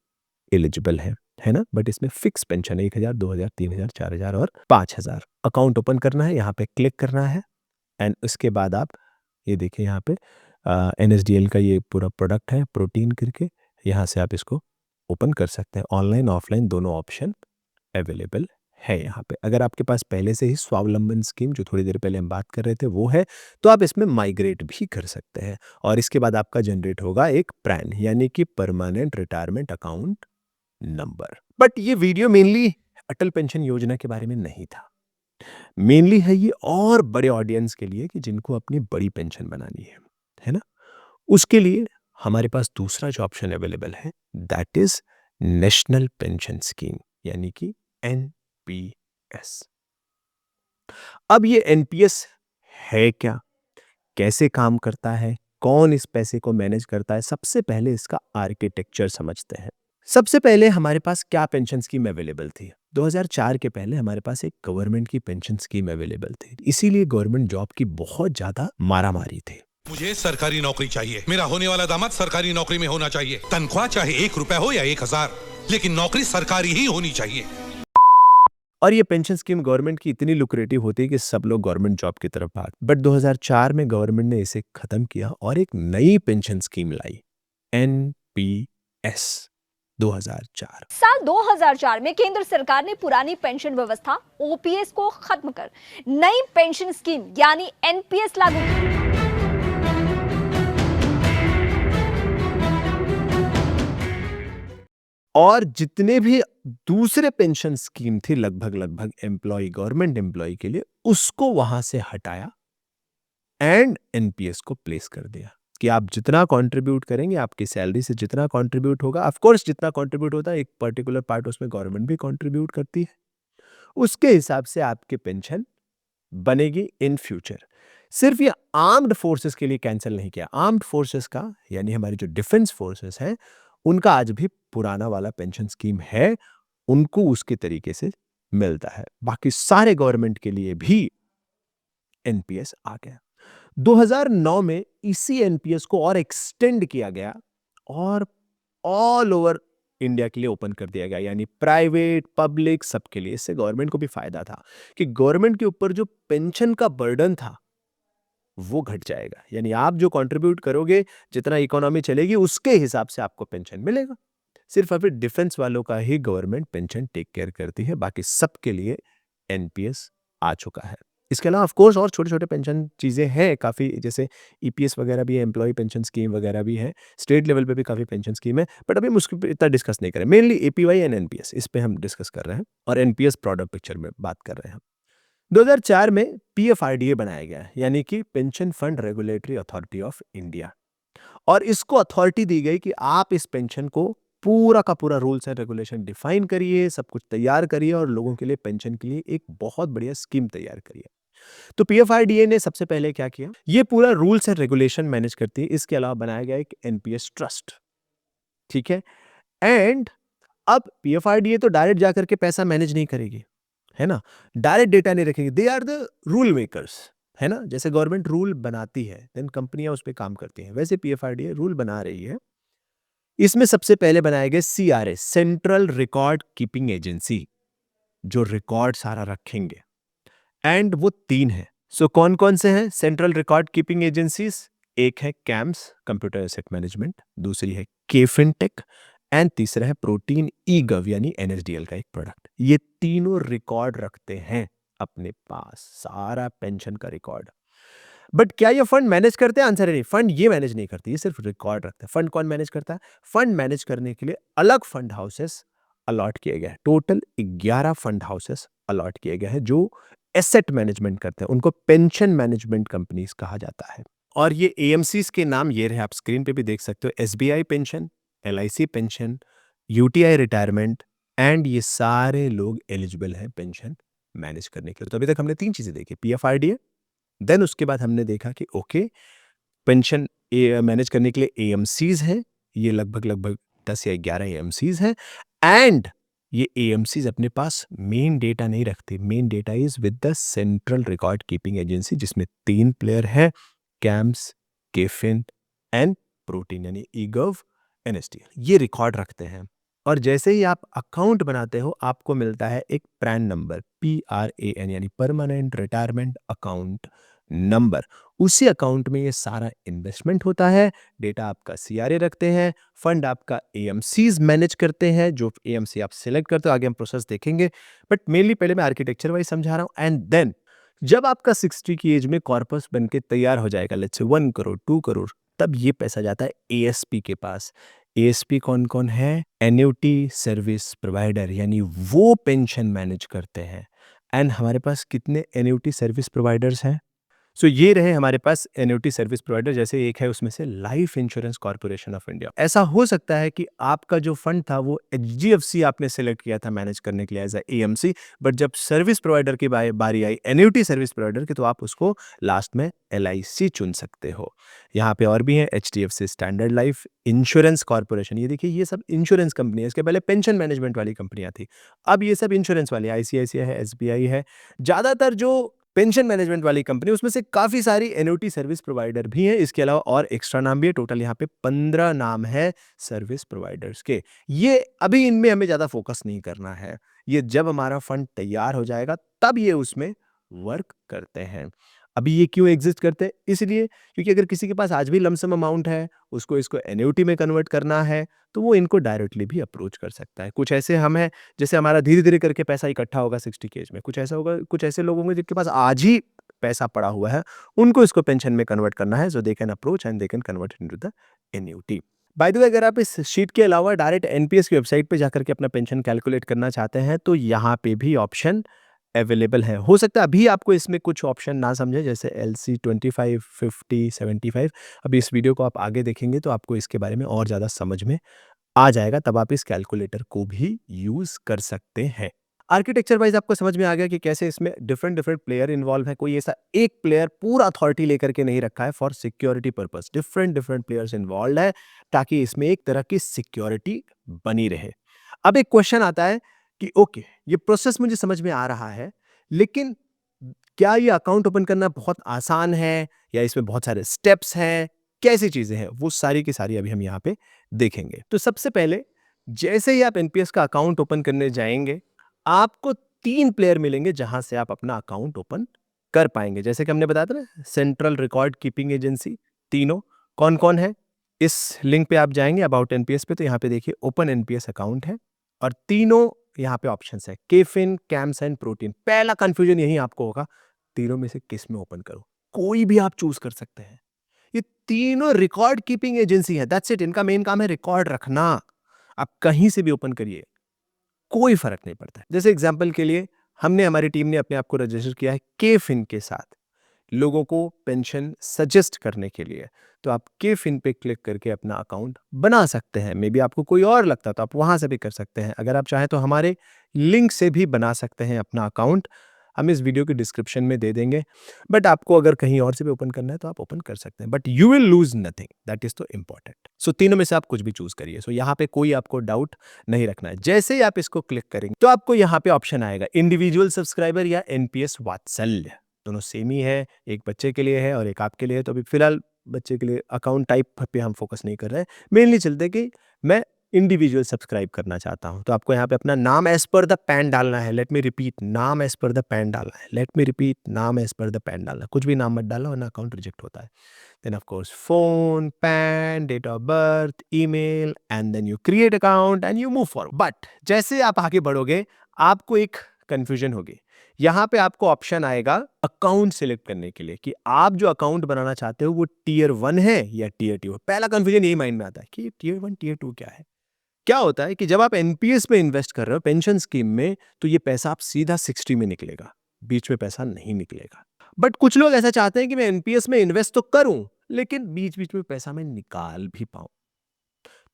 एलिजिबल है ना। बट इसमें फिक्स पेंशन है 1,000, 2,000, 3,000, 4,000 और 5,000। अकाउंट ओपन करना है, यहाँ पे क्लिक करना है एंड उसके बाद आप ये देखिए यहाँ पे एनएसडीएल का ये पूरा प्रोडक्ट है प्रोटीन करके, यहाँ से आप इसको ओपन कर सकते हैं। ऑनलाइन ऑफलाइन दोनों ऑप्शन अवेलेबल है यहाँ पे। अगर आपके पास पहले से ही स्वावलंबन स्कीम, जो थोड़ी देर पहले हम बात कर रहे थे, वो है, तो आप इसमें माइग्रेट भी कर सकते हैं और इसके बाद आपका जनरेट होगा एक पैन, यानी कि permanent retirement account number. But ये वीडियो मेनली अटल पेंशन योजना के बारे में नहीं था, मेनली है ये और बड़े ऑडियंस के लिए कि जिनको अपनी बड़ी पेंशन बनानी है ना। उसके लिए हमारे पास दूसरा जो ऑप्शन अवेलेबल है, that is national pension scheme, यानी कि एनपीएस। अब ये एनपीएस है क्या, कैसे काम करता है, कौन इस पैसे को मैनेज करता है, सबसे पहले इसका आर्किटेक्चर समझते हैं। सबसे पहले हमारे पास क्या पेंशन स्कीम अवेलेबल थी? 2004 के पहले हमारे पास एक गवर्नमेंट की पेंशन स्कीम अवेलेबल थी, इसीलिए गवर्नमेंट जॉब की बहुत ज्यादा मारामारी थी। मुझे सरकारी नौकरी चाहिए, मेरा होने वाला दामाद सरकारी नौकरी में होना चाहिए, तनख्वाह चाहे 1 रुपया हो या 1,000, लेकिन नौकरी सरकारी ही होनी चाहिए। और ये पेंशन स्कीम गवर्नमेंट की इतनी लुक्रेटिव होती है कि सब लोग गवर्नमेंट जॉब की तरफ भाग। बट 2004 में गवर्नमेंट ने इसे खत्म किया और एक नई पेंशन स्कीम लाई, एनपीएस 2004। साल 2004 में केंद्र सरकार ने पुरानी पेंशन व्यवस्था ओपीएस को खत्म कर नई पेंशन स्कीम यानी एनपीएस लागू की। और जितने भी दूसरे पेंशन स्कीम थी लगभग एम्प्लॉय, गवर्नमेंट एम्प्लॉय के लिए, उसको वहां से हटाया एंड एनपीएस को प्लेस कर दिया कि आप जितना कंट्रीब्यूट करेंगे, आपकी सैलरी से जितना कंट्रीब्यूट होगा, ऑफ कोर्स जितना कंट्रीब्यूट होता है एक पर्टिकुलर पार्ट उसमें गवर्नमेंट भी कंट्रीब्यूट करती है, उसके हिसाब से आपकी पेंशन बनेगी इन फ्यूचर। सिर्फ ये आर्म्ड फोर्सेस के लिए कैंसिल नहीं किया, आर्म्ड फोर्सेस का यानी हमारी जो डिफेंस फोर्सेस हैं उनका आज भी पुराना वाला पेंशन स्कीम है, उनको उसके तरीके से मिलता है। बाकी सारे गवर्नमेंट के लिए भी एनपीएस आ गया। 2009 में इसी एनपीएस को और एक्सटेंड किया गया और ऑल ओवर इंडिया के लिए ओपन कर दिया गया, यानी प्राइवेट पब्लिक सबके लिए। इससे गवर्नमेंट को भी फायदा था कि गवर्नमेंट के ऊपर जो पेंशन का बर्डन था वो घट जाएगा, यानी आप जो कंट्रीब्यूट करोगे, जितना इकोनॉमी चलेगी उसके हिसाब से आपको पेंशन मिलेगा। सिर्फ अभी डिफेंस वालों का ही गवर्नमेंट पेंशन टेक केयर करती है, बाकी सबके लिए एनपीएस आ चुका है। इसके अलावा ऑफ कोर्स और छोटे छोटे पेंशन चीज़ें हैं काफ़ी, जैसे ईपीएस वगैरह भी है, एम्प्लॉय पेंशन स्कीम वगैरह भी है, स्टेट लेवल पे भी काफ़ी पेंशन स्कीम है, बट अभी हम उसके पे इतना डिस्कस नहीं करें। मेनली एपीवाई एंड एनपीएस, इस पे हम डिस्कस कर रहे हैं और एनपीएस प्रोडक्ट पिक्चर में बात कर रहे हैं। 2004 में पीएफआरडीए बनाया गया, यानी कि pension fund regulatory authority of India, और इसको अथॉरिटी दी गई कि आप इस पेंशन को पूरा का पूरा रूल्स एंड रेगुलेशन डिफाइन करिए, सब कुछ तैयार करिए और लोगों के लिए पेंशन के लिए एक बहुत बढ़िया स्कीम तैयार करिए। तो पीएफआरडीए ने सबसे पहले क्या किया, ये पूरा रूल्स एंड रेगुलेशन मैनेज करती है। इसके अलावा बनाया गया एक एनपीएस ट्रस्ट, ठीक है। एंड अब पीएफआरडीए तो डायरेक्ट जाकर के पैसा मैनेज नहीं करेगी, है ना, डायरेक्ट डेटा नहीं रखेगी, they are the rule makers, है ना। जैसे गवर्नमेंट रूल बनाती है देन कंपनियां उस पर काम करती हैं, वैसे पीएफआरडीए रूल बना रही है। इसमें सबसे पहले बनाए गए CRA, central record keeping agency, जो रिकॉर्ड सारा रखेंगे, एंड वो 3 है। सो कौन कौन से हैं सेंट्रल रिकॉर्ड कीपिंग एजेंसीज? एक है कैम्स, कंप्यूटर एसेट मैनेजमेंट, दूसरी है केफिनटेक एंड तीसरा है प्रोटीन ईगव यानी एनएसडीएल का एक प्रोडक्ट। ये तीनों रिकॉर्ड रखते हैं अपने पास, सारा पेंशन का रिकॉर्ड। बट क्या ये फंड मैनेज करते हैं? आंसर है नहीं, फंड ये मैनेज नहीं करती, ये सिर्फ रिकॉर्ड रखते हैं। फंड कौन मैनेज करता है? फंड मैनेज करने के लिए अलग फंड हाउसेस अलॉट किए गए हैं। टोटल 11 फंड हाउसेस अलॉट किए गए हैं जो एसेट मैनेजमेंट करते हैं। उनको पेंशन मैनेजमेंट कंपनीज कहा जाता है। और ये एएमसीज के नाम ये रहे, आप स्क्रीन पे भी देख सकते हो। SBI pension, LIC pension, UTI retirement, and ये सारे लोग एलिजिबल हैं पेंशन मैनेज करने के लिए। तो अभी तक हमने 3 चीजें देखी, पीएफआरडीए, देन उसके बाद हमने देखा कि ओके पेंशन मैनेज करने के लिए एएमसीज हैं, ये लगभग 10 या 11 एएमसीज हैं। एंड ये एएमसीज अपने पास मेन डेटा नहीं रखते, main data is with the central record keeping agency, जिसमें 3 प्लेयर है, कैम्स, केफिन एंड प्रोटीन यानी ईगव, एनएसडीएल। ये रिकॉर्ड रखते हैं। और जैसे ही आप अकाउंट बनाते हो आपको मिलता है एक पैन नंबर, PRAN यानी परमानेंट रिटायरमेंट अकाउंट नंबर। उसी अकाउंट में ये सारा इन्वेस्टमेंट होता है, डेटा आपका CRA रखते हैं, फंड आपका AMCs मैनेज करते हैं, जो AMC आप सिलेक्ट करते हो, आगे हम प्रोसेस देखेंगे। बट मेनली पहले मैं आर्किटेक्चर वाइज समझा रहा हूं। एंड देन जब आपका 60 की एज में कॉर्पस बन के तैयार हो जाएगा, लेट्स से 1 करोड़ 2 करोड़, तब ये पैसा जाता है ASP के पास। ASP कौन कौन है? एन्युटी सर्विस प्रोवाइडर, यानी वो पेंशन मैनेज करते हैं। एंड हमारे पास कितने एन्युटी सर्विस प्रोवाइडर्स हैं? सो ये रहे हमारे पास एन्युटी सर्विस प्रोवाइडर। जैसे एक है उसमें से life insurance corporation of India. ऐसा हो सकता है कि आपका जो फंड था वो HDFC आपने सेलेक्ट किया था मैनेज करने के लिए एज AMC, बट जब सर्विस प्रोवाइडर की बारी आई एन्युटी सर्विस प्रोवाइडर की, तो आप उसको लास्ट में LIC चुन सकते हो। यहाँ पे और भी है HDFC standard life insurance corporation. ये देखिए, ये सब इंश्योरेंस कंपनी है। इसके पहले पेंशन मैनेजमेंट वाली कंपनियां थी, अब ये सब इंश्योरेंस वाली, ICICI है, SBI है। ज्यादातर जो पेंशन मैनेजमेंट वाली कंपनी, उसमें से काफी सारी एन्युटी सर्विस प्रोवाइडर भी हैं। इसके अलावा और एक्स्ट्रा नाम भी है। टोटल यहाँ पे 15 नाम है सर्विस प्रोवाइडर्स के। ये अभी इनमें हमें ज्यादा फोकस नहीं करना है, ये जब हमारा फंड तैयार हो जाएगा तब ये उसमें वर्क करते हैं। अभी ये क्यों एग्जिस्ट करते हैं? इसलिए क्योंकि अगर किसी के पास आज भी लमसम अमाउंट है, उसको इसको एन्युटी में कन्वर्ट करना है, तो वो इनको डायरेक्टली भी अप्रोच कर सकता है। कुछ ऐसे हम हैं, जैसे हमारा धीरे धीरे करके पैसा इकट्ठा होगा 60 की एज में। कुछ ऐसा होगा, कुछ ऐसे लोग होंगे जिनके पास आज ही पैसा पड़ा हुआ है, उनको इसको पेंशन में कन्वर्ट करना है। So they can approach and they can convert into the annuity. By the way, अगर आप इस शीट के अलावा डायरेक्ट NPS की वेबसाइट पे जाकर के अपना पेंशन कैलकुलेट करना चाहते हैं, तो यहाँ पे भी ऑप्शन अवेलेबल है। हो सकता है अभी आपको इसमें कुछ ऑप्शन ना समझे, जैसे LC 25, 50, 75। अभी इस वीडियो को आप आगे देखेंगे तो आपको इसके बारे में और ज़्यादा समझ में आ जाएगा, तब आप इस कैलकुलेटर को भी यूज कर सकते हैं। आर्किटेक्चर वाइज आपको समझ में आ गया कि कैसे इसमें डिफरेंट प्लेयर इन्वॉल्व है। कोई ऐसा एक प्लेयर पूरा अथॉरिटी लेकर के नहीं रखा है for security purpose. Different players involve है ताकि इसमें एक तरह की सिक्योरिटी बनी रहे। अब एक क्वेश्चन आता है कि ओके, ये प्रोसेस मुझे समझ में आ रहा है, लेकिन क्या ये अकाउंट ओपन करना बहुत आसान है या इसमें बहुत सारे स्टेप्स हैं, कैसी चीजें हैं, वो सारी की सारी अभी हम यहाँ पे देखेंगे। तो सबसे पहले जैसे ही आप एनपीएस का अकाउंट ओपन करने जाएंगे, आपको 3 प्लेयर मिलेंगे जहां से आप अपना अकाउंट ओपन कर पाएंगे। जैसे कि हमने बताया था ना, सेंट्रल रिकॉर्ड कीपिंग एजेंसी, तीनों कौन कौन है? इस लिंक पे आप जाएंगे अबाउट एनपीएस पे, तो यहाँ पे देखिए ओपन एनपीएस अकाउंट है और तीनों यहाँ पे ऑप्शंस है, केफिन, कैम्स एंड प्रोटीन। पहला कंफ्यूजन यही आपको होगा, तीनों में से किस में ओपन करूं? कोई भी आप चूज कर सकते हैं। ये तीनों रिकॉर्ड कीपिंग एजेंसी है, दैट्स इट। इनका मेन काम है रिकॉर्ड रखना। आप कहीं से भी ओपन करिए, कोई फर्क नहीं पड़ता है। जैसे एग्जांपल के लिए हमने, हमारी टीम ने अपने आप को रजिस्टर किया है केफिन के साथ, लोगों को पेंशन सजेस्ट करने के लिए। तो आप केफिन पे क्लिक करके अपना अकाउंट बना सकते हैं। मे बी आपको कोई और लगता तो आप वहां से भी कर सकते हैं। अगर आप चाहें तो हमारे लिंक से भी बना सकते हैं अपना अकाउंट, हम इस वीडियो के डिस्क्रिप्शन में दे देंगे। बट आपको अगर कहीं और से भी ओपन करना है तो आप ओपन कर सकते हैं, but you will lose nothing, that is तो इंपॉर्टेंट। सो तीनों में से आप कुछ भी चूज करिए। सो यहाँ पे कोई आपको डाउट नहीं रखना है। जैसे ही आप इसको क्लिक करेंगे तो आपको यहाँ पे ऑप्शन आएगा इंडिविजुअल सब्सक्राइबर या एनपीएस वात्सल्य। दोनों सेम ही है, एक बच्चे के लिए है और एक आपके लिए। तो अभी फिलहाल बच्चे के लिए अकाउंट टाइप पे हम फोकस नहीं कर रहे हैं, मेनली चलते कि मैं इंडिविजुअल सब्सक्राइब करना चाहता हूं, तो आपको यहाँ पे अपना नाम एज पर द पैन डालना है। लेट मी रिपीट, नाम एज पर द पैन डालना है। लेट मी रिपीट, नाम एज पर द पैन डालना है। कुछ भी नाम मत डालना वरना अकाउंट रिजेक्ट होता है। Then of course phone, PAN, date of birth, email, and then you create account and you move forward. But जैसे आप आगे बढ़ोगे आपको एक कंफ्यूजन होगी। यहाँ पे आपको ऑप्शन आएगा अकाउंट सिलेक्ट करने के लिए कि आप जो अकाउंट बनाना चाहते हो वो टीयर 1 है या टीयर 2 है। पहला कंफ्यूजन यही माइंड में आता है कि टीयर 1 टीयर 2 क्या है। क्या होता है कि जब आप एनपीएस में इन्वेस्ट कर रहे हो पेंशन स्कीम में, तो ये पैसा आप सीधा 60 में निकलेगा, बीच में पैसा नहीं निकलेगा। बट कुछ लोग ऐसा चाहते हैं कि मैं एनपीएस में इन्वेस्ट तो करूं लेकिन बीच बीच में पैसा मैं निकाल भी पाऊं।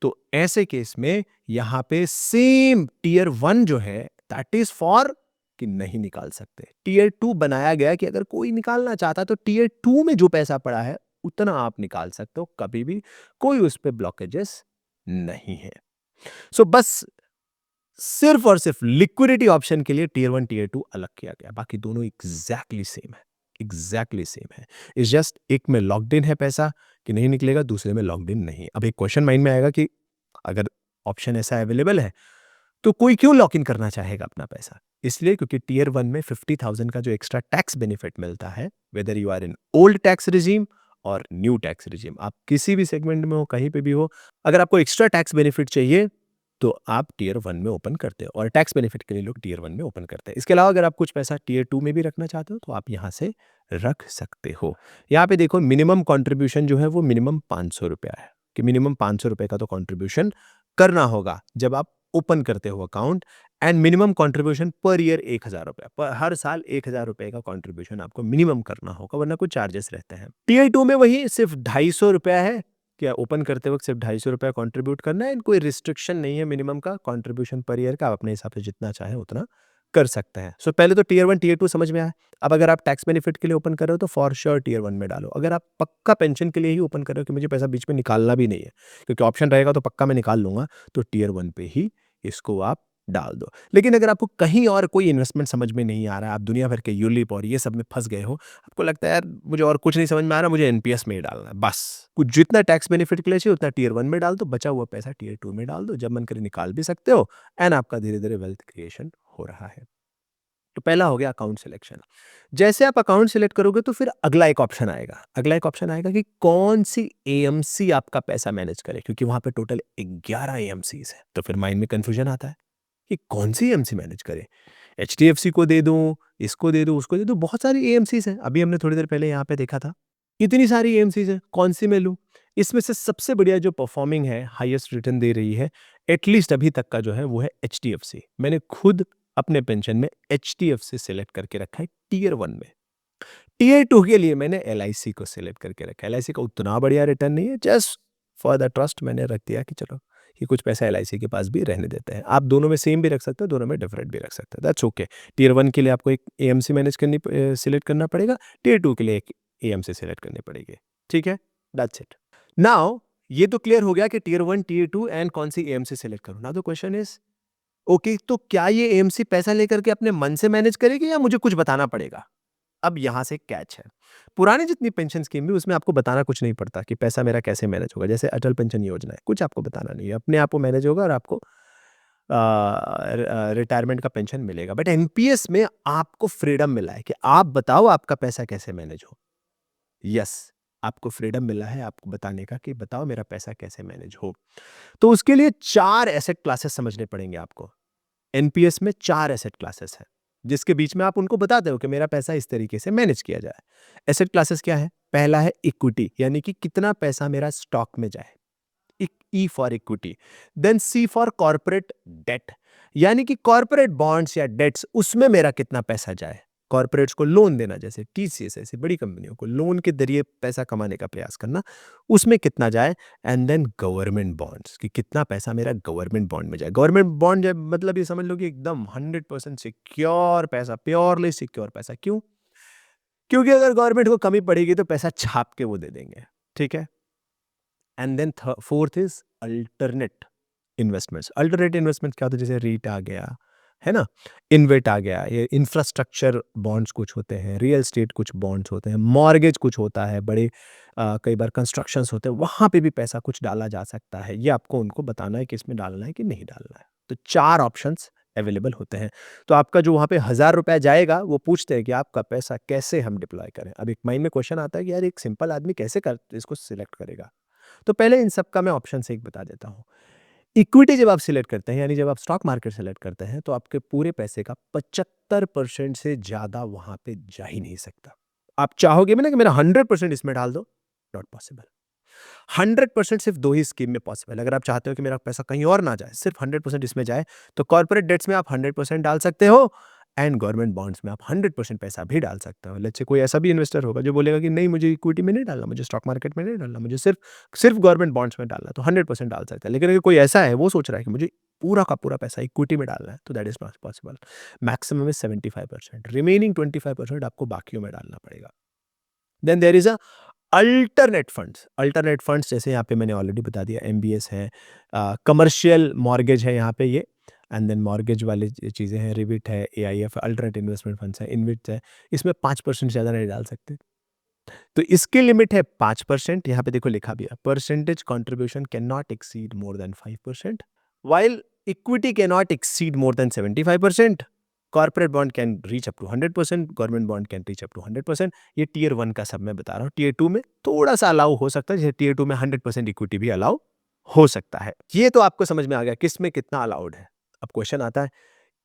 तो ऐसे केस में यहां पे सेम टीयर 1 जो है दैट इज फॉर कि नहीं निकाल सकते। टीयर 2 बनाया गया कि अगर कोई निकालना चाहता तो टीयर 2 में जो पैसा पड़ा है उतना आप निकाल सकते हो, कभी भी कोई उस पर ब्लॉकेजेस नहीं है। सो बस सिर्फ और सिर्फ लिक्विडिटी ऑप्शन के लिए टीयर 1 टीयर 2 अलग किया गया, बाकी दोनों एग्जैक्टली सेम है, एग्जैक्टली सेम है। इस जस्ट एक में लॉक्ड इन है पैसा कि नहीं निकलेगा, दूसरे में लॉक्ड इन नहीं। अब एक क्वेश्चन माइंड में आएगा कि अगर ऑप्शन ऐसा अवेलेबल है तो कोई क्यों लॉक इन करना चाहेगा अपना पैसा। इसलिए क्योंकि टीयर 1 में 50,000 का जो एक्स्ट्रा टैक्स बेनिफिट मिलता है, whether you are in old tax regime और न्यू टैक्स रिजीम, आप किसी भी सेगमेंट में हो, कहीं पे भी हो, अगर आपको एक्स्ट्रा टैक्स बेनिफिट चाहिए तो आप टीयर 1 में ओपन करते हो और टैक्स बेनिफिट के लिए लोग टीयर 1 में ओपन करते हैं। इसके अलावा अगर आप कुछ पैसा टीयर 2 में भी रखना चाहते हो तो आप यहाँ से रख सकते हो। यहाँ पे देखो मिनिमम कॉन्ट्रीब्यूशन जो है वो मिनिमम 500 रुपया है कि मिनिमम 500 रुपए का तो कॉन्ट्रीब्यूशन करना होगा जब आप ओपन करते हो account. And minimum contribution per year 1000 रुपया, पर हर साल 1000 रुपए का कॉन्ट्रीब्यूशन आपको मिनिमम करना होगा, वरना कुछ चार्जेस रहते हैं। टीयर 2 में वही सिर्फ 250 रुपया है, क्या ओपन करते वक्त सिर्फ 250 रुपया कॉन्ट्रीब्यूट करना है। कोई रिस्ट्रिक्शन नहीं है मिनिमम का कॉन्ट्रीब्यूशन पर ईयर का, आप अपने हिसाब से जितना चाहे उतना कर सकते हैं। सो पहले तो टीयर 1 टीयर 2 समझ में आया। अब अगर आप टैक्स बेनिफिट के लिए ओपन कर रहे हो तो फॉर श्योर टीयर 1 में डालो। अगर आप पक्का पेंशन के लिए ही ओपन कर रहे हो कि मुझे पैसा बीच में निकालना भी नहीं है, क्योंकि ऑप्शन रहेगा तो पक्का मैं निकाल लूंगा, तो टीयर 1 पे ही इसको आप डाल दो। लेकिन अगर आपको कहीं और कोई इन्वेस्टमेंट समझ में नहीं आ रहा है, आप दुनिया भर के यूलिप और ये सब में फंस गए हो, आपको लगता है यार मुझे और कुछ नहीं समझ में आ रहा, मुझे एनपीएस में ही डालना है, बस कुछ जितना टैक्स बेनिफिट के लिए चाहिए उतना टीयर 1 में डाल दो, बचा हुआ पैसा टीयर 2 में डाल दो, जब मन करे निकाल भी सकते हो एंड आपका धीरे धीरे वेल्थ क्रिएशन हो रहा है। तो पहला हो गया अकाउंट सिलेक्शन। जैसे आप अकाउंट सिलेक्ट करोगे तो फिर अगला एक ऑप्शन आएगा कि कौन सी एएमसी आपका पैसा मैनेज करे, क्योंकि वहां पे टोटल 11 एएमसीज है। तो फिर माइंड में कंफ्यूजन आता है कि कौन सी एएमसी मैनेज करे, एचडीएफसी को दे दूं, इसको दे दूं, उसको दे दूं, बहुत सारी एएमसीज हैं। अभी हमने थोड़ी देर पहले यहाँ पे देखा था इतनी सारी एएमसीज हैं, कौन सी मैं लूं। इसमें से सबसे बढ़िया जो परफॉर्मिंग है, हाईएस्ट रिटर्न दे रही है एटलीस्ट अभी तक का जो है वो है एचडीएफसी। मैंने खुद अपने पेंशन में एचडीएफसी सिलेक्ट करके रखा है टीयर 1 में। टीयर 2 के लिए मैंने एलआईसी को सिलेक्ट करके रखा है। एलआईसी का उतना बढ़िया रिटर्न नहीं है, जस्ट फॉर द ट्रस्ट मैंने रख दिया कि चलो ये कुछ पैसा एलआईसी के पास भी रहने देते हैं। आप दोनों में सेम भी रख सकते हो, दोनों में डिफरेंट भी रख सकते हो, दैट्स ओके। टीयर 1 के लिए आपको एक एएमसी मैनेज करनी सिलेक्ट करना पड़ेगा, टीयर 2 के लिए एक एएमसी सिलेक्ट करनी पड़ेगी, ठीक है, दैट्स इट। नाउ ये तो क्लियर हो गया कि टीयर 1 टीयर 2 एंड कौन सी एएमसी सिलेक्ट करूं। Now the question is okay, तो क्या ये एएमसी पैसा लेकर के अपने मन से मैनेज करेगी या मुझे कुछ बताना पड़ेगा। अब यहां से कैच है, पुरानी जितनी पेंशन स्कीम भी उसमें आपको बताना कुछ नहीं पड़ता कि पैसा मेरा कैसे मैनेज होगा। जैसे अटल पेंशन योजना है, कुछ आपको बताना नहीं है, अपने आप वो मैनेज होगा और आपको रिटायरमेंट का पेंशन मिलेगा। बट एनपीएस में आपको फ्रीडम मिला है कि आप बताओ आपका पैसा कैसे मैनेज हो। यस, आपको फ्रीडम मिला है आपको बताने का कि बताओ मेरा पैसा कैसे मैनेज हो। तो उसके लिए 4 एसेट क्लासेस समझने पड़ेंगे आपको। एनपीएस में 4 एसेट क्लासेस हैं जिसके बीच में आप उनको बताते हो कि मेरा पैसा इस तरीके से मैनेज किया जाए। एसेट क्लासेस क्या है? पहला है इक्विटी, यानी कि कितना पैसा मेरा स्टॉक में जाए, E for equity. Then C for corporate debt, यानी कि कॉर्पोरेट बॉन्ड्स या डेट्स, उसमें मेरा कितना पैसा जाए। कॉर्पोरेट्स को लोन देना, जैसे टीसीएस ऐसी बड़ी कंपनियों को लोन के जरिए पैसा कमाने का प्रयास करना, उसमें कितना जाए। एंड देन गवर्नमेंट बॉन्ड्स, कि कितना पैसा मेरा गवर्नमेंट बॉन्ड में जाए। गवर्नमेंट बॉन्ड मतलब ये समझ लो कि एकदम 100% सिक्योर पैसा, प्योरली सिक्योर पैसा। क्यों? क्योंकि अगर गवर्नमेंट को कमी पड़ेगी तो पैसा छाप के वो दे देंगे, ठीक है। And then fourth is alternate investments. Alternate investment क्या होता है? जैसे रीट आ गया है ना। इन्वेट आ गया, ये इंफ्रास्ट्रक्चर बॉन्ड्स कुछ होते हैं, रियल एस्टेट कुछ बॉन्ड्स होते हैं, मॉर्गेज कुछ होता है, बड़े कई बार कंस्ट्रक्शंस होते हैं, वहाँ पे भी पैसा कुछ डाला जा सकता है। ये आपको उनको बताना है कि इसमें डालना है कि नहीं डालना है। तो 4 ऑप्शंस अवेलेबल होते हैं। तो आपका जो वहाँ पे 1000 रुपया जाएगा, वो पूछते हैं कि आपका पैसा कैसे हम डिप्लॉय करें। अब एक माइंड में क्वेश्चन आता है कि यार एक सिंपल आदमी कैसे इसको सिलेक्ट करेगा। तो पहले इन सब का मैं ऑप्शन से एक बता देता हूँ। इक्विटी जब आप सिलेक्ट करते हैं, यानी जब आप स्टॉक मार्केट सेलेक्ट करते हैं, तो आपके पूरे पैसे का 75% से ज़्यादा वहाँ पे जा ही नहीं सकता। आप चाहोगे भी ना कि मेरा 100% इसमें डाल दो, नॉट पॉसिबल। 100% सिर्फ 2 ही स्कीम में पॉसिबल। अगर आप चाहते हो कि मेरा पैसा कहीं और ना जाए, सिर्फ 100% इसमें जाए, तो कॉर्पोरेट डेट्स में आप 100% डाल सकते हो एंड गवर्नमेंट बॉन्ड्स में आप 100% पैसा भी डाल सकते हो। लेट्स से कोई ऐसा भी इन्वेस्टर होगा जो बोलेगा कि नहीं, मुझे इक्विटी में नहीं डालना, मुझे स्टॉक मार्केट में नहीं डालना, मुझे सिर्फ गवर्नमेंट बॉन्ड्स में डालना, तो 100% डाल सकता है। लेकिन अगर कोई ऐसा है, वो सोच रहा है कि मुझे पूरा का पूरा पैसा इक्विटी में डालना है, तो that is not possible. Maximum is 75%, remaining 25% आपको बाकियों में डालना पड़ेगा। Then there is a alternate funds जैसे यहाँ पे मैंने ऑलरेडी बता दिया, MBS है, कमर्शियल मॉर्गेज है यहाँ पे ये, एंड देन मॉर्गेज वाली चीज़ें हैं, रिविट है, AIF, अल्टरनेट इन्वेस्टमेंट फंड्स है, इनविट है। इसमें 5% ज़्यादा नहीं डाल सकते। तो इसकी लिमिट है 5%। यहाँ पे देखो लिखा भी है, percentage contribution can not exceed more than 5%, while equity can not exceed more than 75%, corporate bond can reach up to 100%, government bond can reach up to 100%। ये टियर 1 का सब मैं बता रहा हूँ। टियर 2 में थोड़ा सा अलाउ हो सकता है, जैसे टियर 2 में 100% इक्विटी भी अलाउ हो सकता है। ये तो आपको समझ में आ गया किस में कितना अलाउड है। अब क्वेश्चन आता है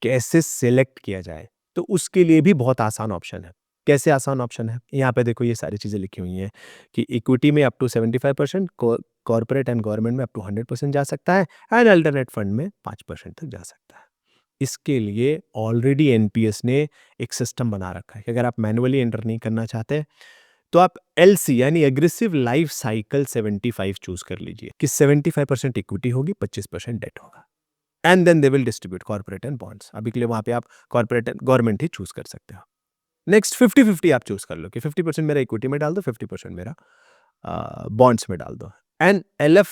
कैसे सिलेक्ट किया जाए, तो उसके लिए भी बहुत आसान ऑप्शन है। कैसे आसान ऑप्शन है? यहाँ पे देखो ये सारी चीज़ें लिखी हुई हैं कि इक्विटी में up to 75%, corporate and government में अप टू 100% जा सकता है, एंड अल्टरनेट फंड में 5% तक जा सकता है। इसके लिए ऑलरेडी NPS ने एक सिस्टम बना रखा है कि अगर आप मैनुअली एंटर नहीं करना चाहते, तो आप LC यानी एग्रेसिव लाइफ साइकिल 75 चूज कर लीजिए कि 75% इक्विटी होगी, 25% डेट होगा, and then they will distribute corporate and bonds. अभी के लिए वहां पे आप कॉर्पोरेट एंड गवर्नमेंट ही चूज कर सकते हो। नेक्स्ट 50-50 आप चूज कर लो कि 50% मेरा इक्विटी में डाल दो, 50% मेरा बॉन्ड्स में डाल दो, एंड LF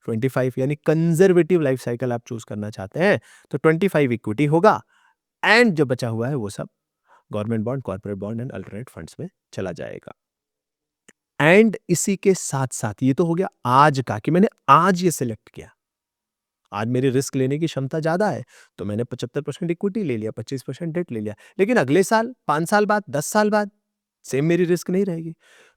25 यानी कंजर्वेटिव लाइफ साइकिल आप चूज करना चाहते हैं, तो 25 इक्विटी होगा एंड जो बचा हुआ है वो सब government bond, corporate bond and alternate funds में चला जाएगा। एंड इसी के साथ साथ ये तो हो गया आज का कि मैंने आज ये सिलेक्ट किया, आज मेरी रिस्क लेने की क्षमता ज्यादा है, तो मैंने 75% इक्विटी ले लिया, 25% डेट ले लिया। लेकिन अगले साल, 5 साल बाद, 10 साल बाद सेम मेरी रिस्क नहीं रहेगी,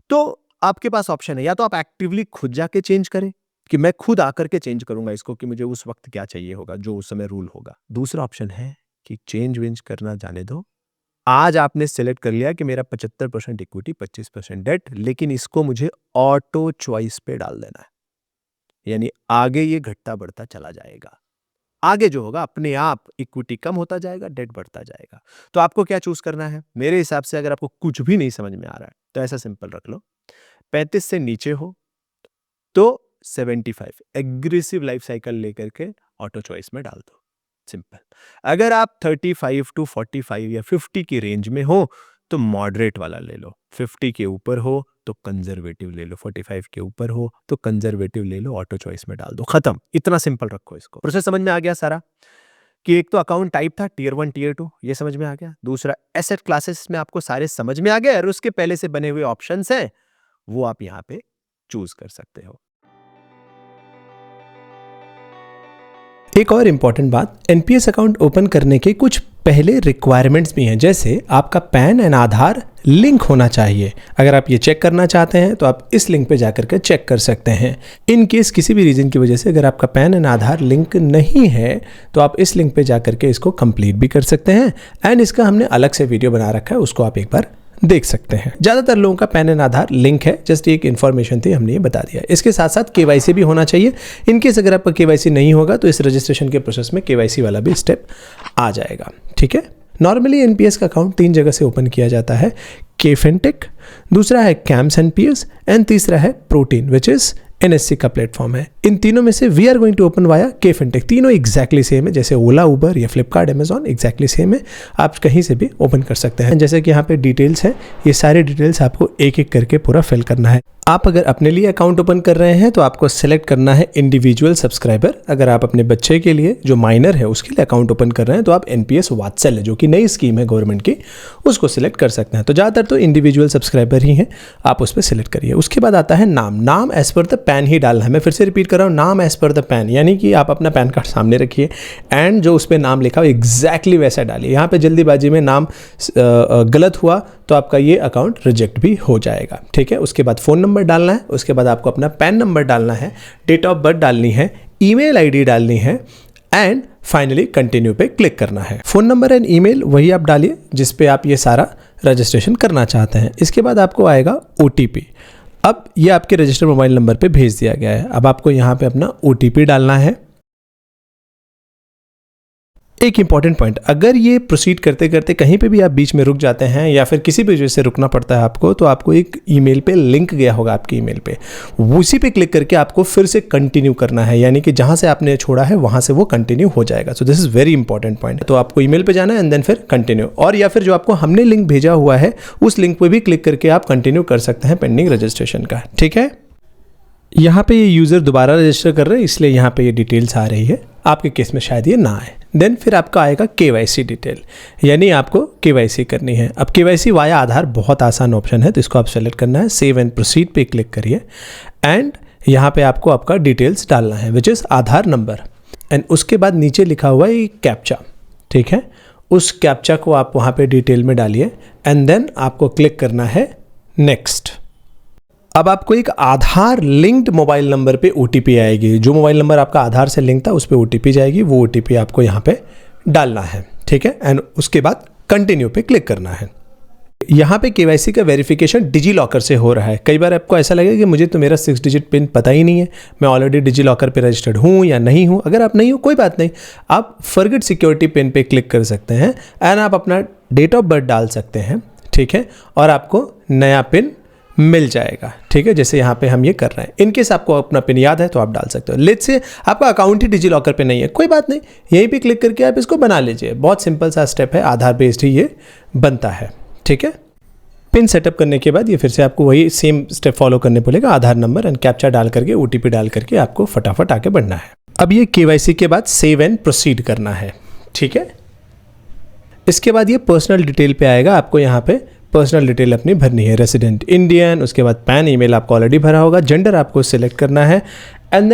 तो आपके पास ऑप्शन है, या तो आप एक्टिवली खुद जाके चेंज करें कि मैं खुद आकर के चेंज करूंगा इसको कि मुझे उस वक्त क्या चाहिए होगा, जो उस समय रूल होगा। दूसरा ऑप्शन है कि चेंज वेंज करना जाने दो। आज आपने सेलेक्ट कर लिया कि मेरा 75% इक्विटी, 25% डेट, लेकिन इसको मुझे ऑटो चॉइस पे डाल देना है, यानी आगे ये घटता बढ़ता चला जाएगा। आगे जो होगा अपने आप इक्विटी कम होता जाएगा, डेट बढ़ता जाएगा। तो आपको क्या चूज करना है? मेरे हिसाब से अगर आपको कुछ भी नहीं समझ में आ रहा है तो ऐसा सिंपल रख लो, 35 से नीचे हो तो 75 एग्रेसिव लाइफ साइकिल लेकर के ऑटो चॉइस में डाल दो, सिंपल। अगर आप 35 टू 45 या 50 की रेंज में हो तो मॉडरेट वाला ले लो, 50 के ऊपर हो तो कंजर्वेटिव ले लो, 45 के ऊपर हो तो कंजर्वेटिव ले लो, ऑटो चॉइस में डाल दो, खत्म। इतना सिंपल रखो इसको। प्रोसेस समझ में आ गया सारा कि एक तो अकाउंट टाइप था टियर 1, टियर 2, ये समझ में आ गया। दूसरा एसेट क्लासेस में आपको सारे समझ में आ गए, और उसके पहले से बने हुए ऑप्शंस हैं वो आप यहाँ पे चूज कर सकते हो। एक और इम्पॉर्टेंट बात, एनपीएस अकाउंट ओपन करने के कुछ पहले रिक्वायरमेंट्स भी हैं, जैसे आपका पैन एंड आधार लिंक होना चाहिए। अगर आप ये चेक करना चाहते हैं तो आप इस लिंक पे जाकर के चेक कर सकते हैं। इन केस किसी भी रीज़न की वजह से अगर आपका पैन एंड आधार लिंक नहीं है तो आप इस लिंक पे जाकर के इसको कंप्लीट भी कर सकते हैं, एंड इसका हमने अलग से वीडियो बना रखा है, उसको आप एक बार देख सकते हैं। ज़्यादातर लोगों का पैन एंड आधार लिंक है, जस्ट एक इन्फॉर्मेशन थी, हमने ये बता दिया। इसके साथ साथ केवाईसी भी होना चाहिए। इनकेस अगर आपका केवाईसी नहीं होगा तो इस रजिस्ट्रेशन के प्रोसेस में केवाईसी वाला भी स्टेप आ जाएगा, ठीक है। नॉर्मली एनपीएस का अकाउंट 3 जगह से ओपन किया जाता है, केफिनटेक, दूसरा है कैम्स एनपीएस, एंड तीसरा है प्रोटीन विच इज एनएससी का प्लेटफॉर्म है। इन तीनों में से we are going to open via KFintech. तीनों एग्जैक्टली सेम है, जैसे ओला, उबर या फ्लिपकार्ट, अमेजॉन एग्जैक्टली सेम है। आप कहीं से भी ओपन कर सकते हैं। जैसे कि यहाँ पे डिटेल्स है, ये सारे डिटेल्स आपको एक एक करके पूरा फिल करना है। आप अगर अपने लिए अकाउंट ओपन कर रहे हैं तो आपको सेलेक्ट करना है इंडिविजुअल सब्सक्राइबर। अगर आप अपने बच्चे के लिए जो माइनर है उसके लिए अकाउंट ओपन कर रहे हैं तो आप एनपीएस वात्सल्य जो कि नई स्कीम है गवर्नमेंट की उसको सिलेक्ट कर सकते हैं। तो ज़्यादातर तो इंडिविजुअल सब्सक्राइबर ही हैं, आप उस पर सिलेक्ट करिए। उसके बाद आता है नाम एज़ पर द पैन ही डालना है। मैं फिर से रिपीट कर रहा हूँ, नाम एज़ पर द पैन, यानी कि आप अपना पैन कार्ड सामने रखिए एंड जो उस पर नाम लिखा हो एग्जैक्टली वैसा डालिए। यहाँ पर जल्दीबाजी में नाम गलत हुआ तो आपका ये अकाउंट रिजेक्ट भी हो जाएगा। ठीक है, उसके बाद फ़ोन नंबर डालना है, उसके बाद आपको अपना पैन नंबर डालना है, डेट ऑफ बर्थ डालनी है, ईमेल आईडी डालनी है एंड फाइनली कंटिन्यू पे क्लिक करना है। फ़ोन नंबर एंड ईमेल वही आप डालिए जिस पे आप ये सारा रजिस्ट्रेशन करना चाहते हैं। इसके बाद आपको आएगा OTP। अब ये आपके रजिस्टर्ड मोबाइल नंबर पे भेज दिया गया है। अब आपको यहाँ पे अपना OTP डालना है। एक इंपॉर्टेंट पॉइंट, अगर ये प्रोसीड करते करते कहीं पे भी आप बीच में रुक जाते हैं या फिर किसी भी वजह से रुकना पड़ता है आपको, तो आपको एक ईमेल पे लिंक गया होगा आपकी ईमेल पे, उसी पे क्लिक करके आपको फिर से कंटिन्यू करना है, यानी कि जहाँ से आपने छोड़ा है वहाँ से वो कंटिन्यू हो जाएगा। So this is very important point. तो आपको ईमेल पे जाना है एंड देन फिर कंटिन्यू, और या फिर जो आपको हमने लिंक भेजा हुआ है उस लिंक पर भी क्लिक करके आप कंटिन्यू कर सकते हैं पेंडिंग रजिस्ट्रेशन का। ठीक है, यहाँ पे ये यूज़र दोबारा रजिस्टर कर रहे हैं इसलिए यहाँ पे ये डिटेल्स आ रही है। आपके केस में शायद ये ना आए। देन फिर आपका आएगा KYC डिटेल, यानी आपको KYC करनी है। अब KYC वाया आधार बहुत आसान ऑप्शन है, तो इसको आप सेलेक्ट करना है। सेव एंड प्रोसीड पे क्लिक करिए एंड यहाँ पे आपको आपका डिटेल्स डालना है which is Aadhaar number and उसके बाद नीचे लिखा हुआ है कैप्चा। ठीक है, उस कैप्चा को आप वहाँ पे डिटेल में डालिए एंड देन आपको क्लिक करना है नेक्स्ट। अब आपको एक आधार लिंक्ड मोबाइल नंबर पे OTP आएगी। जो मोबाइल नंबर आपका आधार से लिंक था उस पर OTP जाएगी, वो OTP आपको यहाँ पे डालना है। ठीक है, एंड उसके बाद कंटिन्यू पे क्लिक करना है। यहाँ पे KYC का वेरिफिकेशन डिजी लॉकर से हो रहा है। कई बार आपको ऐसा लगेगा कि मुझे तो मेरा 6 डिजिट पिन पता ही नहीं है, मैं ऑलरेडी डिजी लॉकर पे रजिस्टर्ड हूँ या नहीं हूँ। अगर आप नहीं हो कोई बात नहीं, आप फॉरगेट सिक्योरिटी पिन पे क्लिक कर सकते हैं एंड आप अपना डेट ऑफ बर्थ डाल सकते हैं। ठीक है, और आपको नया पिन मिल जाएगा। ठीक है, जैसे यहाँ पे हम ये कर रहे हैं। इनकेस आपको अपना पिन याद है तो आप डाल सकते हो। लेट्स से आपका अकाउंट ही डिजी लॉकर पे नहीं है, कोई बात नहीं, यहीं पे क्लिक करके आप इसको बना लीजिए। बहुत सिंपल सा स्टेप है, आधार बेस्ड ही ये बनता है। ठीक है, पिन सेटअप करने के बाद ये फिर से आपको वही सेम स्टेप फॉलो करने पड़ेगा। आधार नंबर एंड कैप्चा डाल करके OTP डाल करके आपको फटाफट आके बढ़ना है। अब ये KYC के बाद सेव एंड प्रोसीड करना है। ठीक है, इसके बाद ये पर्सनल डिटेल पे आएगा। आपको यहाँ पे पर्सनल डिटेल अपनी भरनी है, रेसिडेंट इंडियन, उसके बाद पैन, ईमेल आपको ऑलरेडी भरा होगा, जेंडर आपको सिलेक्ट करना है एंड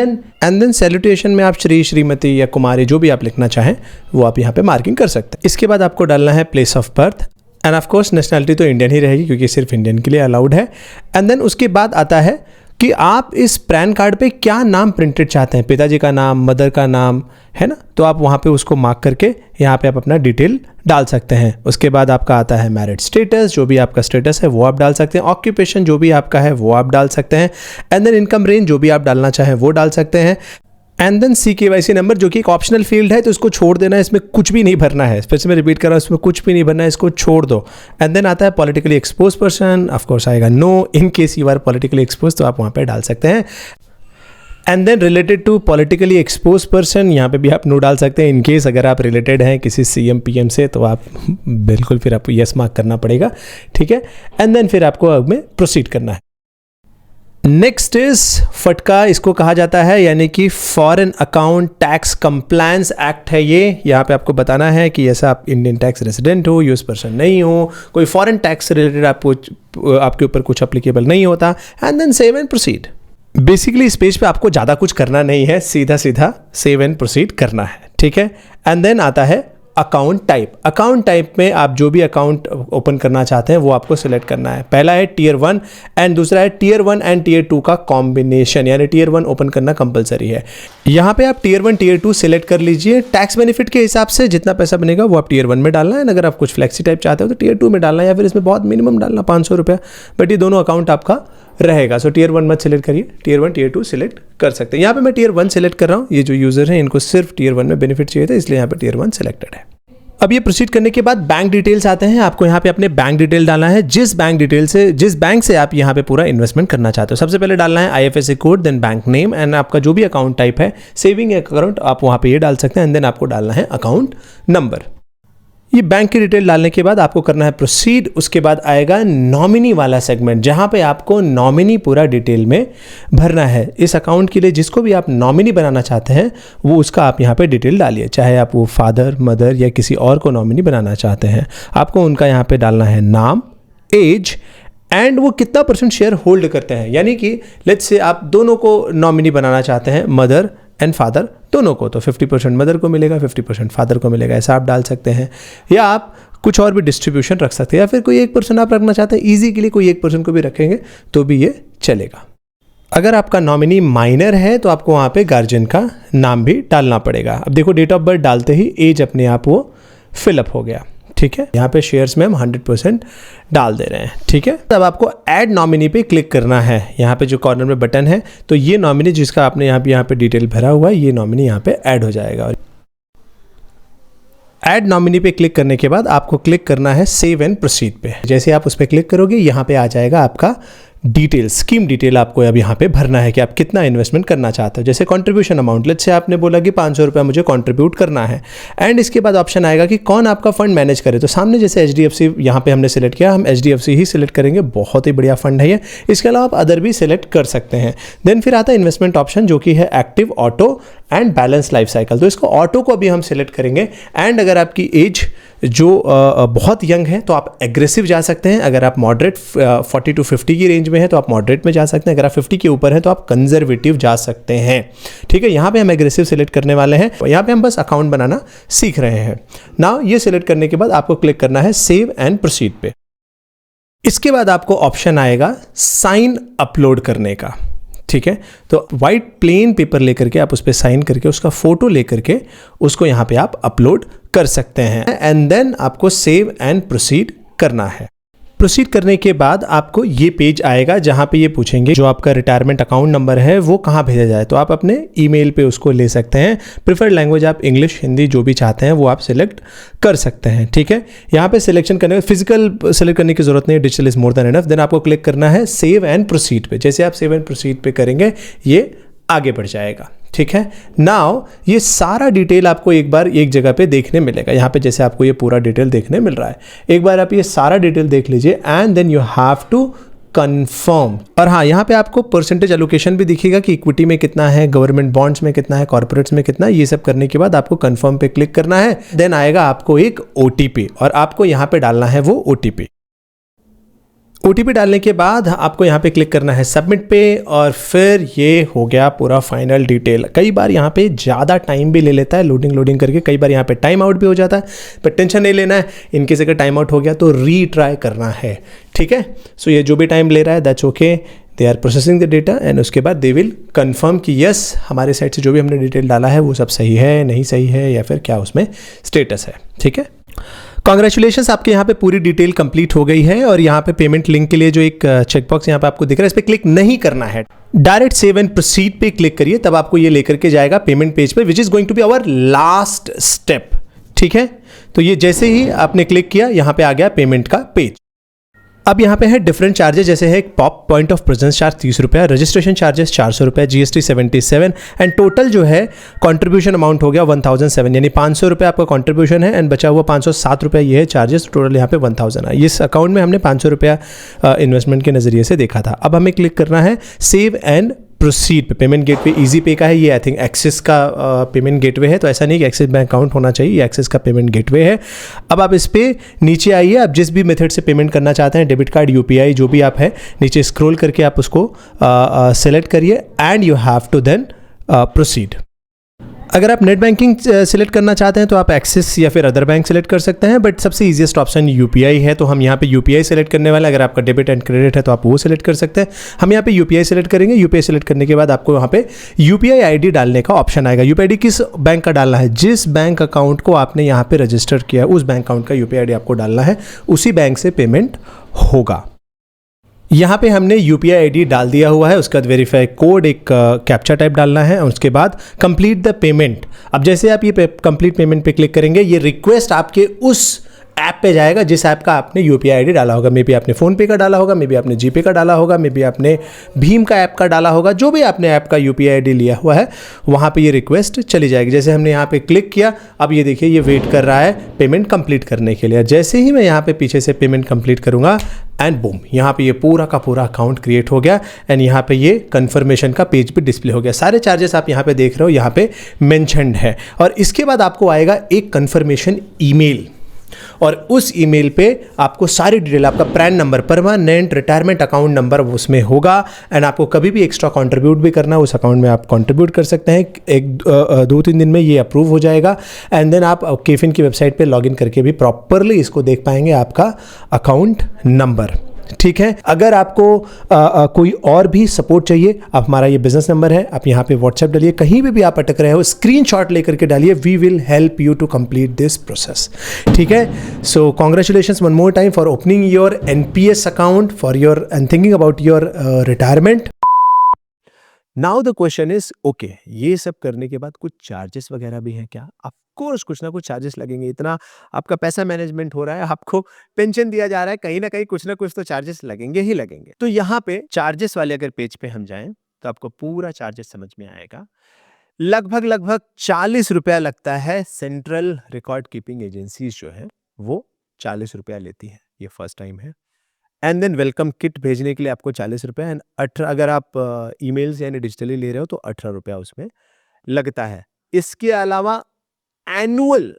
देन सैल्यूटेशन में आप श्री, श्रीमती या कुमारी जो भी आप लिखना चाहें वो आप यहाँ पे मार्किंग कर सकते हैं। इसके बाद आपको डालना है place of birth end of course nationality तो इंडियन ही रहेगी क्योंकि सिर्फ इंडियन के लिए अलाउड है। एंड देन उसके बाद आता है कि आप इस पैन कार्ड पे क्या नाम प्रिंटेड चाहते हैं, पिताजी का नाम, मदर का नाम, है ना, तो आप वहाँ पे उसको मार्क करके यहाँ पे आप अपना डिटेल डाल सकते हैं। उसके बाद आपका आता है मैरिड स्टेटस, जो भी आपका स्टेटस है वो आप डाल सकते हैं। ऑक्यूपेशन जो भी आपका है वो आप डाल सकते हैं एंड देन इनकम रेंज जो भी आप डालना चाहें वो डाल सकते हैं एंड देन CKYC नंबर जो कि एक ऑप्शनल फील्ड है, तो इसको छोड़ देना है, इसमें कुछ भी नहीं भरना है। फिर से मैं रिपीट कर रहा हूँ, इसमें कुछ भी नहीं भरना है, इसको छोड़ दो। एंड देन आता है politically expose person, of course आएगा no, in case you are politically expose तो आप वहाँ पे डाल सकते हैं। And then related to politically expose person, यहाँ पे भी आप नो डाल सकते हैं। इन केस अगर आप रिलेटेड हैं किसी CM PM से तो आप बिल्कुल फिर आपको यस मार्क करना पड़ेगा। ठीक है, एंड देन फिर आपको अब में प्रोसीड करना है। नेक्स्ट इज फटका, इसको कहा जाता है, यानी कि foreign account tax compliance act है ये। यहाँ पे आपको बताना है कि ऐसा आप इंडियन टैक्स रेजिडेंट हो, यूएस पर्सन नहीं हो, कोई फॉरेन टैक्स से रिलेटेड आपके ऊपर कुछ अप्लीकेबल नहीं होता and then save and proceed. Basically इस पेज पे आपको ज़्यादा कुछ करना नहीं है, सीधा सीधा सेव एंड प्रोसीड करना है। ठीक है, एंड देन आता है अकाउंट टाइप। अकाउंट टाइप में आप जो भी अकाउंट ओपन करना चाहते हैं वो आपको सिलेक्ट करना है। पहला है Tier 1 एंड दूसरा है Tier 1 एंड Tier 2 का कॉम्बिनेशन, यानी Tier 1 ओपन करना कंपलसरी है। यहाँ पे आप Tier 1 Tier 2 सिलेक्ट कर लीजिए। टैक्स बेनिफिट के हिसाब से जितना पैसा बनेगा वो आप Tier 1 में डालना है, अगर आप कुछ फ्लेक्सी टाइप चाहते हो तो Tier 2 में डालना है, या फिर इसमें बहुत मिनिमम डालना 500 रुपया, बट ये दोनों अकाउंट आपका रहेगा। सो Tier 1 मत सिलेक्ट करिए, Tier 1 Tier 2 सिलेक्ट कर सकते हैं। यहाँ पे मैं Tier 1 सिलेक्ट कर रहा हूँ, ये जो यूज़र हैं इनको सिर्फ Tier 1 में बेनिफिट चाहिए था, इसलिए यहाँ पे Tier 1 सिलेक्टेड है। अब ये प्रोसीड करने के बाद बैंक डिटेल्स आते हैं। आपको यहाँ पे अपने बैंक डिटेल डालना है, जिस बैंक से आप यहाँ पे पूरा इन्वेस्टमेंट करना चाहते हो। सबसे पहले डालना है IFSC code, then bank name and आपका जो भी अकाउंट टाइप है, सेविंग अकाउंट आप वहाँ पे ये डाल सकते हैं एंड देन आपको डालना है अकाउंट नंबर। ये बैंक की डिटेल डालने के बाद आपको करना है प्रोसीड। उसके बाद आएगा नॉमिनी वाला सेगमेंट, जहां पे आपको नॉमिनी पूरा डिटेल में भरना है। इस अकाउंट के लिए जिसको भी आप नॉमिनी बनाना चाहते हैं वो उसका आप यहाँ पे डिटेल डालिए, चाहे आप वो फादर, मदर या किसी और को नॉमिनी बनाना चाहते हैं। आपको उनका यहाँ पे डालना है नाम, एज एंड वो कितना % शेयर होल्ड करते हैं। यानी कि लेट्स से आप दोनों को नॉमिनी बनाना चाहते हैं, मदर एंड फादर दोनों को, तो 50% मदर को मिलेगा, 50% फादर को मिलेगा, ऐसा आप डाल सकते हैं। या आप कुछ और भी डिस्ट्रीब्यूशन रख सकते हैं, या फिर कोई 1% आप रखना चाहते हैं, ईजी के लिए कोई 1% को भी रखेंगे तो भी ये चलेगा। अगर आपका नॉमिनी माइनर है तो आपको वहाँ पे गार्जियन का नाम भी डालना पड़ेगा। अब देखो डेट ऑफ बर्थ डालते ही एज अपने आप वो फिलअप हो गया, ठीक है। यहाँ पे शेयर्स में हम 100% डाल दे रहे हैं, ठीक है। तब आपको ऐड नॉमिनी पे क्लिक करना है। यहाँ पे जो कॉर्नर में बटन है, तो ये नॉमिनी जिसका आपने यहाँ पे डिटेल भरा हुआ है, ये नॉमिनी यहाँ पे ऐड हो जाएगा। ऐड नॉमिनी पे क्लिक करने के बाद आपको क्लिक करना है सेव एंड प्रोसीड पे। जैसे आप उस पर क्लिक करोगे, यहाँ पे आ जाएगा आपका डिटेल, स्कीम डिटेल आपको अब यहाँ पे भरना है कि आप कितना इन्वेस्टमेंट करना चाहते हो। जैसे कंट्रीब्यूशन अमाउंट, लेट्स से आपने बोला कि 500 रुपये मुझे कंट्रीब्यूट करना है, एंड इसके बाद ऑप्शन आएगा कि कौन आपका फंड मैनेज करे। तो सामने जैसे HDFC यहाँ पे हमने सेलेक्ट किया, हम HDFC ही सिलेक्ट करेंगे, बहुत ही बढ़िया फंड है ये। इसके अलावा आप अदर भी सिलेक्ट कर सकते हैं। देन फिर आता है इन्वेस्टमेंट ऑप्शन, जो कि है active, auto and balance life cycle. तो इसको ऑटो को अभी हम सिलेक्ट करेंगे। एंड अगर आपकी एज जो बहुत यंग है तो आप एग्रेसिव जा सकते हैं। अगर आप मॉडरेट 40 to 50 की रेंज में है तो आप मॉडरेट में जा सकते हैं। अगर आप 50 के ऊपर हैं तो आप कंजर्वेटिव जा सकते हैं, ठीक है। यहाँ पे हम एग्रेसिव सिलेक्ट करने वाले हैं। यहाँ पे हम बस अकाउंट बनाना सीख रहे हैं। नाउ ये सिलेक्ट करने के बाद आपको क्लिक करना है सेव एंड प्रोसीड पे। इसके बाद आपको ऑप्शन आएगा साइन अपलोड करने का, ठीक है। तो वाइट प्लेन पेपर लेकर के आप उस पर साइन करके उसका फोटो लेकर के उसको यहाँ पे आप अपलोड कर सकते हैं। एंड देन आपको सेव एंड प्रोसीड करना है। प्रोसीड करने के बाद आपको ये पेज आएगा जहाँ पे ये पूछेंगे जो आपका रिटायरमेंट अकाउंट नंबर है वो कहाँ भेजा जाए। तो आप अपने ईमेल पे उसको ले सकते हैं। प्रिफर्ड लैंग्वेज आप इंग्लिश, हिंदी जो भी चाहते हैं वो आप सिलेक्ट कर सकते हैं, ठीक है। यहाँ पे सिलेक्शन करने फिजिकल सेलेक्ट करने की जरूरत नहीं है, digital is more than enough. Then आपको क्लिक करना है सेव एंड प्रोसीड पे। जैसे आप सेव एंड प्रोसीड पे करेंगे ये आगे बढ़ जाएगा, ठीक है। नाउ ये सारा डिटेल आपको एक बार एक जगह पे देखने मिलेगा। यहाँ पे जैसे आपको ये पूरा डिटेल देखने मिल रहा है, एक बार आप ये सारा डिटेल देख लीजिए and then you have to confirm. और हाँ, यहाँ पे आपको परसेंटेज एलोकेशन भी दिखेगा कि इक्विटी में कितना है, गवर्नमेंट बॉन्ड्स में कितना है, कॉर्पोरेट्स में कितना है। ये सब करने के बाद आपको कंफर्म पे क्लिक करना है। देन आएगा आपको एक OTP और आपको यहाँ पे डालना है वो OTP। OTP डालने के बाद आपको यहाँ पे क्लिक करना है सबमिट पे और फिर ये हो गया पूरा फाइनल डिटेल। कई बार यहाँ पे ज़्यादा टाइम भी ले लेता है लोडिंग करके, कई बार यहाँ पे टाइम आउट भी हो जाता है, पर टेंशन नहीं लेना है। इनकेस अगर टाइम आउट हो गया तो रीट्राई करना है, ठीक है। सो ये जो भी टाइम ले रहा है that's okay, they are processing the data and उसके बाद दे विल कन्फर्म कि यस हमारे साइड से जो भी हमने डिटेल डाला है वो सब सही है, नहीं सही है, या फिर क्या उसमें स्टेटस है, ठीक है। कॉन्ग्रेचुलेशंस, आपके यहाँ पे पूरी डिटेल कंप्लीट हो गई है। और यहाँ पे पेमेंट लिंक के लिए जो एक चेकबॉक्स यहाँ पे आपको दिख रहा है, इस पर क्लिक नहीं करना है, डायरेक्ट सेव एंड प्रोसीड पे क्लिक करिए। तब आपको ये लेकर के जाएगा पेमेंट पेज पे, which is going to be our last step, ठीक है। तो ये जैसे ही आपने क्लिक किया यहाँ पे आ गया पेमेंट का पेज। अब यहाँ पे है डिफरेंट चार्जेस, जैसे है pop point of presence charge 30 रुपया, रजिस्ट्रेशन चार्जेस 400 रुपया, GST 77 एंड टोटल जो है कंट्रीब्यूशन अमाउंट हो गया 1007, यानी 500 रुपये आपका कंट्रीब्यूशन है एंड बचा हुआ 507 रुपया ये है चार्जेस। टोटल यहाँ पे 1000 है। इस अकाउंट में हमने 500 रुपया इन्वेस्टमेंट के नज़रिए से देखा था। अब हमें क्लिक करना है सेव एंड प्रोसीड पे। पेमेंट गेटवे ईजी पे का है, ये आई थिंक एक्सिस का पेमेंट गेटवे है, तो ऐसा नहीं कि एक्सिस बैंक अकाउंट होना चाहिए, ये एक्सिस का पेमेंट गेटवे है। अब आप इस पे नीचे आइए, आप जिस भी मेथड से पेमेंट करना चाहते हैं, डेबिट कार्ड, UPI जो भी आप है, नीचे स्क्रॉल करके आप उसको सेलेक्ट करिए and you have to then proceed. अगर आप नेट बैंकिंग सिलेक्ट करना चाहते हैं तो आप एक्सिस या फिर अदर बैंक सिलेक्ट कर सकते हैं, बट सबसे ईजीएस्ट ऑप्शन UPI है, तो हम यहाँ पे UPI सिलेक्ट करने वाले। अगर आपका डेबिट एंड क्रेडिट है तो आप वो सिलेक्ट कर सकते हैं। हम यहाँ पे UPI सिलेक्ट करेंगे। UPI सिलेक्ट करने के बाद आपको यहाँ पे UPI ID डालने का ऑप्शन आएगा। UPI ID किस बैंक का डालना है, जिस बैंक अकाउंट को आपने यहाँ पे रजिस्टर किया है उस बैंक अकाउंट का UPI ID आपको डालना है, उसी बैंक से पेमेंट होगा। यहाँ पे हमने UPI ID डाल दिया हुआ है, उसके बाद वेरीफाई कोड, एक कैप्चा टाइप डालना है और उसके बाद कंप्लीट द पेमेंट। अब जैसे आप ये कंप्लीट पेमेंट पे क्लिक करेंगे, ये रिक्वेस्ट आपके उस ऐप पे जाएगा, जिस ऐप का आपने यूपीआई आईडी डाला होगा। मे बी आपने फ़ोनपे का डाला होगा, मे बी आपने जीपे का डाला होगा, मे बी आपने भीम का ऐप का डाला होगा, जो भी आपने ऐप का यूपीआई आईडी लिया हुआ है वहाँ पे ये रिक्वेस्ट चली जाएगी। जैसे हमने यहाँ पे क्लिक किया, अब ये देखिए ये वेट कर रहा है पेमेंट कंप्लीट करने के लिए। जैसे ही मैं यहाँ पे पीछे से पेमेंट कंप्लीट करूँगा एंड बूम, यहाँ पे ये पूरा का पूरा अकाउंट क्रिएट हो गया एंड यहाँ पे ये कंफर्मेशन का पेज भी डिस्प्ले हो गया। सारे चार्जेस आप यहाँ पे देख रहे हो, यहाँ पे मेंशन्ड है। और इसके बाद आपको आएगा एक कंफर्मेशन ईमेल, और उस ईमेल पे आपको सारी डिटेल, आपका pan number, permanent retirement account number उसमें होगा एंड आपको कभी भी एक्स्ट्रा कंट्रीब्यूट भी करना है उस अकाउंट में आप कंट्रीब्यूट कर सकते हैं। एक 2-3 दिन में ये अप्रूव हो जाएगा एंड देन आप केफिन की वेबसाइट पे लॉगिन करके भी प्रॉपरली इसको देख पाएंगे आपका अकाउंट नंबर। ठीक है, अगर आपको कोई और भी सपोर्ट चाहिए, आप हमारा ये बिजनेस नंबर है, आप यहाँ पे व्हाट्सएप डालिए, कहीं भी आप अटक रहे हो स्क्रीनशॉट लेकर के डालिए, we will help you to complete this process. ठीक है, so congratulations one more time for opening your NPS account for your and thinking about your retirement. Now the question is okay, ये सब करने के बाद कुछ चार्जेस वगैरह भी हैं क्या? ऑफ कोर्स कुछ ना कुछ चार्जेस लगेंगे। इतना आपका पैसा मैनेजमेंट हो रहा है, आपको पेंशन दिया जा रहा है, कहीं ना कुछ तो चार्जेस लगेंगे ही लगेंगे। तो यहाँ पे चार्जेस वाले अगर पेज पे हम जाएं तो आपको पूरा चार्जेस समझ में आएगा। लगभग 40 रुपया लगता है। सेंट्रल रिकॉर्ड कीपिंग एजेंसीज जो है वो 40 रुपया लेती है, ये फर्स्ट टाइम है। एंड देन वेलकम किट भेजने के लिए आपको 40 रुपये एंड 18, अगर आप ईमेल्स यानी डिजिटली ले रहे हो तो 18 रुपया उसमें लगता है। इसके अलावा एनुअल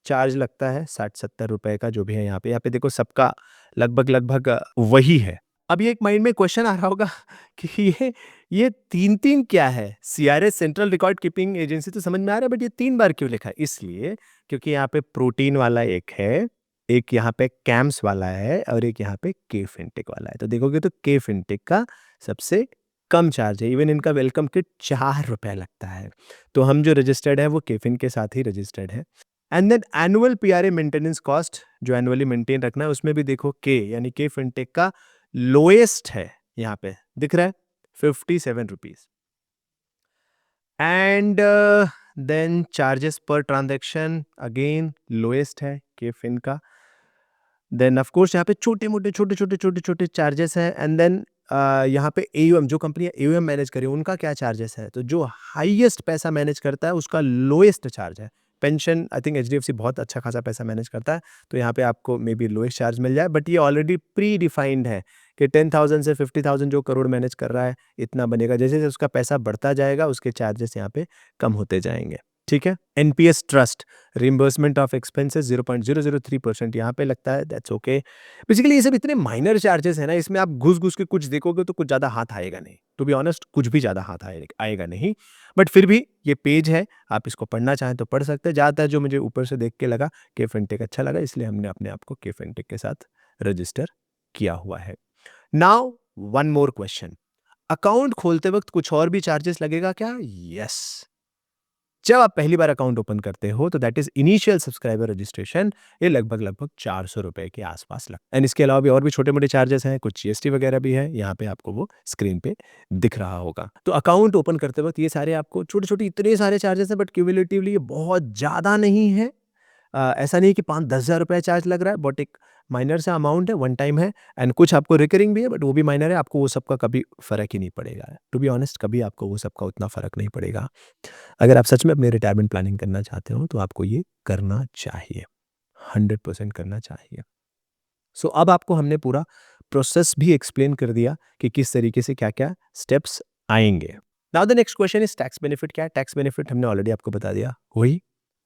चार्ज लगता है 60-70 रुपए का, जो भी है यहाँ पे देखो सबका लगभग वही है। अब ये एक माइंड में क्वेश्चन आ रहा होगा कि ये 3 क्या है? CRS central record keeping agency तो समझ में आ रहा है, बट ये 3 बार क्यों लिखा है? इसलिए क्योंकि यहाँ पे प्रोटीन वाला एक है, एक यहाँ पे कैम्स वाला है और एक यहाँ पे के फिनटेक वाला है। तो देखोगे तो के फिनटेक का सबसे कम चार्ज है। इवन इनका वेलकम किट 4 रुपए लगता है। तो हम जो रजिस्टर्ड है वो केफिन के साथ ही रजिस्टर्ड है। And then annual PRA maintenance cost जो एनुअली मेंटेन रखना है, उसमें भी देखो के यानी के फिनटेक का लोएस्ट है, यहाँ पे दिख रहा है 57 रुपीज। एंड देन चार्जेस पर ट्रांजैक्शन अगेन लोएस्ट है के फिन का। देन ऑफ कोर्स यहाँ पे छोटे चार्जेस है। एंड देन यहाँ पे एयूएम, जो कंपनी एयूएम मैनेज करे उनका क्या चार्जेस है? तो जो हाईएस्ट पैसा मैनेज करता है उसका लोएस्ट चार्ज है। पेंशन आई थिंक एचडीएफसी बहुत अच्छा खासा पैसा मैनेज करता है, तो यहाँ पे आपको मे बी लोएस्ट चार्ज मिल जाए, बट ये ऑलरेडी प्री डिफाइंड है कि 10,000 से 50,000 जो करोड़ मैनेज कर रहा है इतना बनेगा। जैसे जैसे उसका पैसा बढ़ता जाएगा उसके चार्जेस यहाँ पे कम होते जाएंगे। ठीक है, NPS trust reimbursement of expenses 0.003% यहाँ पे लगता है, दैट्स ओके। बेसिकली ये सब इतने माइनर चार्जेस है ना, इसमें आप घुस के कुछ देखोगे तो कुछ ज़्यादा हाथ आएगा नहीं। टू बी ऑनेस्ट कुछ भी ज़्यादा हाथ आएगा नहीं, बट फिर भी ये पेज है, आप इसको पढ़ना चाहें तो पढ़ सकते हैं। ज़्यादातर जो मुझे ऊपर से देख के लगा के फिनटेक अच्छा लगा, इसलिए हमने अपने आप को के फिनटेक के साथ रजिस्टर किया हुआ है। Now one more question, account खोलते वक्त कुछ और भी चार्जेस लगेगा क्या? यस, जब आप पहली बार अकाउंट ओपन करते हो तो that is initial subscriber registration, ये लगभग 400 रुपए के आसपास लगता है। एंड इसके अलावा भी और भी छोटे मोटे चार्जेस हैं, कुछ जीएसटी वगैरह भी है, यहाँ पे आपको वो स्क्रीन पे दिख रहा होगा। तो अकाउंट ओपन करते वक्त ये सारे आपको छोटे इतने सारे चार्जेस हैं, बट क्यूमुलेटिवली ये बहुत ज़्यादा नहीं है। ऐसा नहीं कि 5-10 हज़ार रुपये चार्ज लग रहा है, बट एक माइनर सा अमाउंट है, वन टाइम है। एंड कुछ आपको रिकरिंग भी है, बट वो भी माइनर है, आपको वो सबका कभी फ़र्क ही नहीं पड़ेगा। टू बी ऑनेस्ट कभी आपको वो सबका उतना फ़र्क नहीं पड़ेगा। अगर आप सच में अपने रिटायरमेंट प्लानिंग करना चाहते हो तो आपको ये करना चाहिए, 100% करना चाहिए। सो अब आपको हमने पूरा प्रोसेस भी एक्सप्लेन कर दिया कि किस तरीके से क्या क्या स्टेप्स आएंगे। Now the next question is tax benefit क्या है? टैक्स बेनिफिट हमने ऑलरेडी आपको बता दिया, वही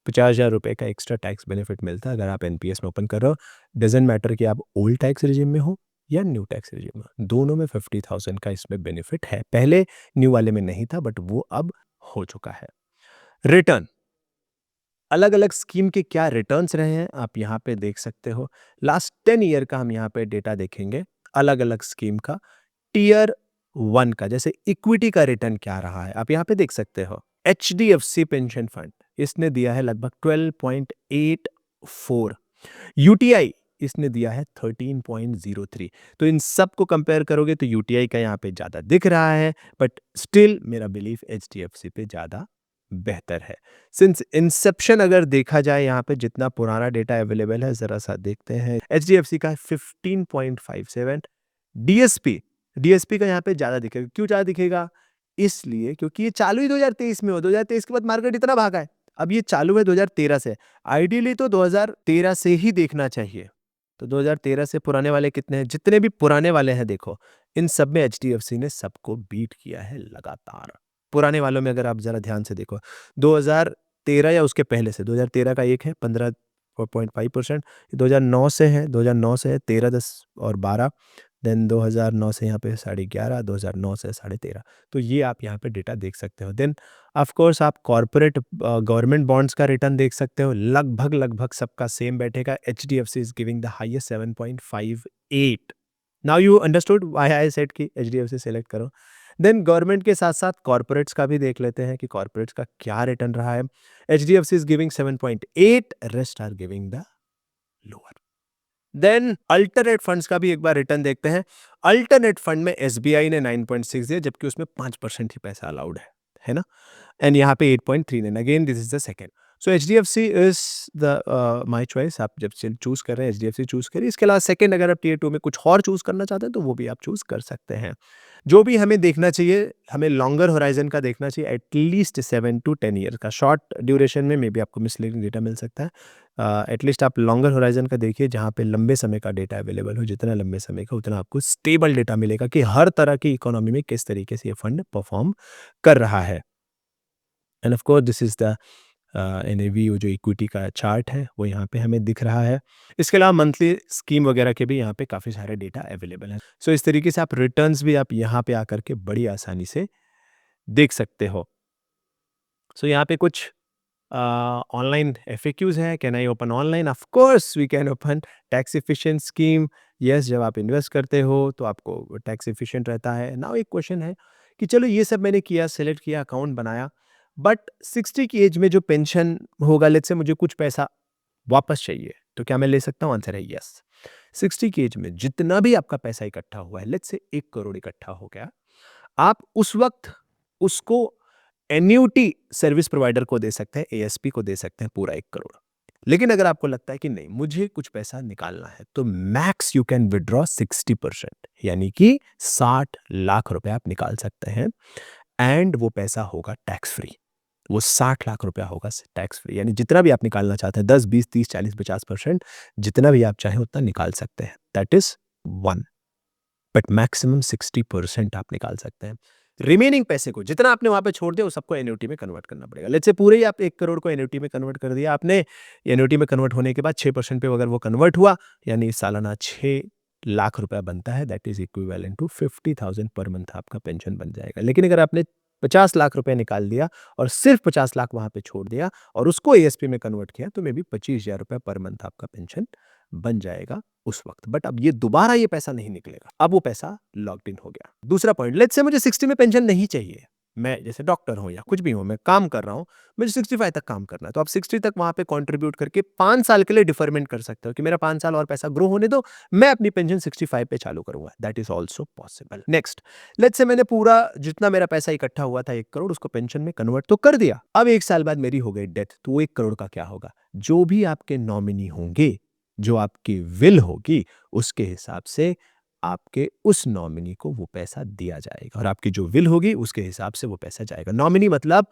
50,000 रुपये का एक्स्ट्रा टैक्स बेनिफिट मिलता है अगर आप एनपीएस में ओपन कर रहे हो। डजेंट मैटर कि आप ओल्ड टैक्स रिजिम में हो या न्यू टैक्स रिजिम में, दोनों में 50,000 का इसमें बेनिफिट है। पहले न्यू वाले में नहीं था, बट वो अब हो चुका है। रिटर्न, अलग अलग स्कीम के क्या रिटर्न्स रहे हैं आप यहाँ पे देख सकते हो। लास्ट 10 ईयर का हम यहाँ पे डेटा देखेंगे अलग अलग स्कीम का। टीयर 1 का जैसे इक्विटी का रिटर्न क्या रहा है आप यहाँ पे देख सकते हो। एचडीएफसी पेंशन फंड इसने दिया है लगभग 12.84, यूटीआई इसने दिया है 13.03। तो इन सब को कंपेयर करोगे तो यूटीआई का यहाँ पे ज्यादा दिख रहा है, बट स्टिल मेरा बिलीफ एचडीएफसी पे ज्यादा बेहतर है। सिंस इंसेप्शन अगर देखा जाए यहाँ पे जितना पुराना डेटा अवेलेबल है ज़रा सा देखते हैं। एचडीएफसी का 15.57, डीएसपी का यहाँ पे ज़्यादा दिखेगा। क्यों ज़्यादा दिखेगा? इसलिए क्योंकि ये चालू ही 2023 में हो, 2023 के बाद मार्केट इतना भागा है। अब ये चालू है 2013 से, आइडियली तो 2013 से ही देखना चाहिए। तो 2013 से पुराने वाले कितने हैं? जितने भी पुराने वाले हैं देखो, इन सब में एचडीएफसी ने सबको बीट किया है लगातार। पुराने वालों में अगर आप ज़रा ध्यान से देखो, 2013 या उसके पहले से, 2013 का एक है 15.5%, 2009 से है, 2009 से है 13, 10 और 12, देन 2009 से यहाँ पे 11.5, 2009 से 13.5। तो ये आप यहाँ पे डेटा देख सकते हो। देन ऑफ कोर्स आप कॉर्पोरेट गवर्नमेंट बॉन्ड्स का रिटर्न देख सकते हो, लगभग सबका सेम बैठेगा। HDFC is giving the highest 7.58। Now you understood why I said कि एचडीएफसी सेलेक्ट करो। देन गवर्नमेंट के साथ साथ कॉर्पोरेट्स का भी देख लेते हैं कि कॉर्पोरेट्स का क्या रिटर्न रहा है। HDFC is giving 7.8, rest are giving the lower. Then alternate funds का भी एक बार रिटर्न देखते हैं। अल्टरनेट फंड में एसबीआई ने 9.6 दिया, जबकि उसमें 5% ही पैसा अलाउड है ना, एंड यहाँ पे 8.39। Again this is the second. So HDFC is the my choice. आप जब चूज कर रहे हैं एचडीएफसी चूज करिए। इसके अलावा सेकंड अगर आप टियर 2 में कुछ और चूज करना चाहते हैं तो वो भी आप चूज कर सकते हैं। जो भी हमें देखना चाहिए, हमें लॉन्गर होराइजन का देखना चाहिए, एटलीस्ट 7 to 10 ईयर का। शॉर्ट ड्यूरेशन में मे बी आपको मिसलीडिंग डेटा मिल सकता है। एटलीस्ट आप लॉन्गर होराइजन का देखिए, जहाँ पे लंबे समय का डेटा अवेलेबल हो। जितना लंबे समय का उतना आपको स्टेबल डेटा मिलेगा कि हर तरह की इकोनॉमी में किस तरीके से ये फंड परफॉर्म कर रहा है। End of course this is the NAV, जो इक्विटी का चार्ट है वो यहाँ पे हमें दिख रहा है। इसके अलावा मंथली स्कीम वगैरह के भी यहाँ पे काफ़ी सारे डेटा अवेलेबल हैं। सो इस तरीके से आप रिटर्न्स भी आप यहाँ पे आकर के बड़ी आसानी से देख सकते हो। सो यहाँ पे कुछ ऑनलाइन FAQs है। Can I open online? Of course we can open. Tax efficient scheme, yes, जब आप इन्वेस्ट करते हो तो आपको टैक्स एफिशिएंट रहता है। नाउ एक क्वेश्चन है कि चलो ये सब मैंने किया, सेलेक्ट किया, अकाउंट बनाया, बट 60 की एज में जो पेंशन होगा, लेट्स से मुझे कुछ पैसा वापस चाहिए, तो क्या मैं ले सकता हूँ? आंसर है यस। 60 की एज में जितना भी आपका पैसा इकट्ठा हुआ है, लेट्स से 1 करोड़ इकट्ठा हो गया, आप उस वक्त उसको एन्यूटी सर्विस प्रोवाइडर को दे सकते हैं, एएसपी को दे सकते हैं पूरा 1 करोड़। लेकिन अगर आपको लगता है कि नहीं, मुझे कुछ पैसा निकालना है, तो मैक्स यू कैन विड्रॉ 60%, यानी कि 60 लाख रुपए आप निकाल सकते हैं, एंड वो पैसा होगा टैक्स फ्री। वो 60 लाख रुपया होगा टैक्स फ्री, यानी जितना भी आप निकालना चाहते हैं, 10, 20, 30, 40, 50%, जितना भी आप चाहें उतना निकाल सकते हैं। दैट इज 1, बट मैक्सिमम 60% आप निकाल सकते हैं। रिमेनिंग पैसे को जितना आपने वहां पे छोड़ दिया, वो सबको एन्युटी में कन्वर्ट करना पड़ेगा। लेट्स से पूरे ही आप 1 करोड़ को एन्युटी में कन्वर्ट कर दिया आपने। एन्युटी में कन्वर्ट होने के बाद 6% पे अगर वो कन्वर्ट हुआ, यानी सालाना 6 लाख रुपया बनता है। That is equivalent to 50,000 per month आपका पेंशन बन जाएगा। लेकिन अगर आपने 50 लाख रुपए निकाल दिया और सिर्फ 50 लाख वहां पे छोड़ दिया और उसको एएसपी में कन्वर्ट किया, तो मे बी 25,000 रुपए पर मंथ आपका पेंशन बन जाएगा उस वक्त। बट अब ये दोबारा ये पैसा नहीं निकलेगा, अब वो पैसा लॉक्ड इन हो गया। दूसरा पॉइंट, लेट्स से मुझे 60 में पेंशन नहीं चाहिए, मैं जैसे डॉक्टर हूं या कुछ भी हूं, मैं काम कर रहा हूं, मुझे 65 तक काम करना है, तो आप 60 तक वहां पे कंट्रीब्यूट करके 5 साल के लिए डिफरमेंट कर सकते हो कि मेरा 5 साल और पैसा ग्रो होने दो, मैं अपनी पेंशन 65 पे चालू करूंगा। That is also possible. Next, let's say मैंने पूरा जितना मेरा पैसा इकट्ठा हुआ था 1 करोड़, उसको पेंशन में कन्वर्ट तो कर दिया। अब 1 साल बाद मेरी हो गई डेथ, तो वो 1 करोड़ का क्या होगा? जो भी आपके नॉमिनी होंगे, जो आपकी विल होगी, उसके हिसाब से आपके उस नॉमिनी को वो पैसा दिया जाएगा, और आपकी जो विल होगी उसके हिसाब से वो पैसा जाएगा। नॉमिनी मतलब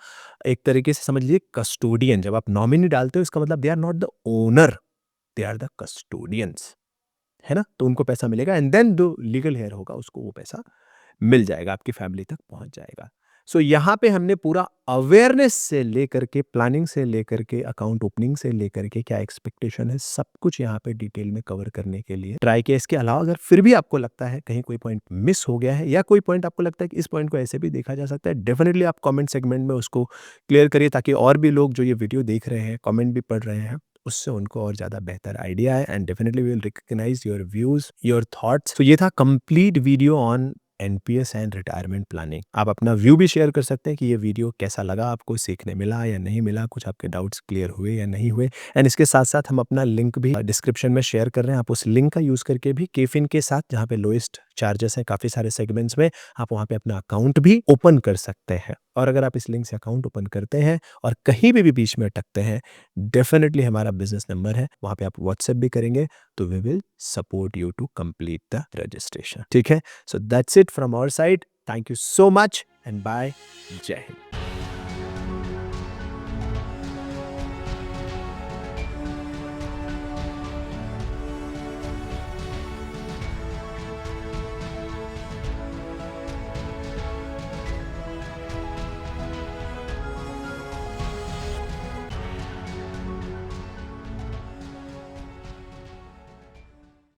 एक तरीके से समझ लीजिए कस्टोडियन। जब आप नॉमिनी डालते हो, इसका मतलब they are not the owner, they are the custodians, है ना। तो उनको पैसा मिलेगा, एंड देन जो लीगल हेयर होगा उसको वो पैसा मिल जाएगा, आपकी फैमिली तक पहुंच जाएगा। सो यहाँ पे हमने पूरा अवेयरनेस से लेकर के, प्लानिंग से लेकर के, अकाउंट ओपनिंग से लेकर के, क्या एक्सपेक्टेशन है, सब कुछ यहाँ पे डिटेल में कवर करने के लिए ट्राई किया। इसके अलावा अगर फिर भी आपको लगता है कहीं कोई पॉइंट मिस हो गया है, या कोई पॉइंट आपको लगता है कि इस पॉइंट को ऐसे भी देखा जा सकता है, डेफिनेटली आप कमेंट सेगमेंट में उसको क्लियर करिए, ताकि और भी लोग जो ये वीडियो देख रहे हैं, कमेंट भी पढ़ रहे हैं, उससे उनको और ज़्यादा बेहतर आइडिया है, and definitely we will recognise your views, your thoughts. तो ये था complete video on NPS and retirement planning. आप अपना व्यू भी शेयर कर सकते हैं कि ये वीडियो कैसा लगा आपको, सीखने मिला या नहीं मिला, कुछ आपके डाउट्स क्लियर हुए या नहीं हुए। एंड इसके साथ साथ हम अपना लिंक भी डिस्क्रिप्शन में शेयर कर रहे हैं। आप उस लिंक का यूज़ करके भी केफिन के साथ, जहाँ पे लोएस्ट चार्जेस हैं काफ़ी सारे सेगमेंट्स में, आप वहाँ पे अपना अकाउंट भी ओपन कर सकते हैं। और अगर आप इस लिंक से अकाउंट ओपन करते हैं और कहीं भी बीच में अटकते हैं, डेफिनेटली हमारा बिजनेस नंबर है, वहां पे आप व्हाट्सएप भी करेंगे तो we will support you to complete the registration. ठीक है, so that's it from our side. Thank you so much and bye. जय हिंद.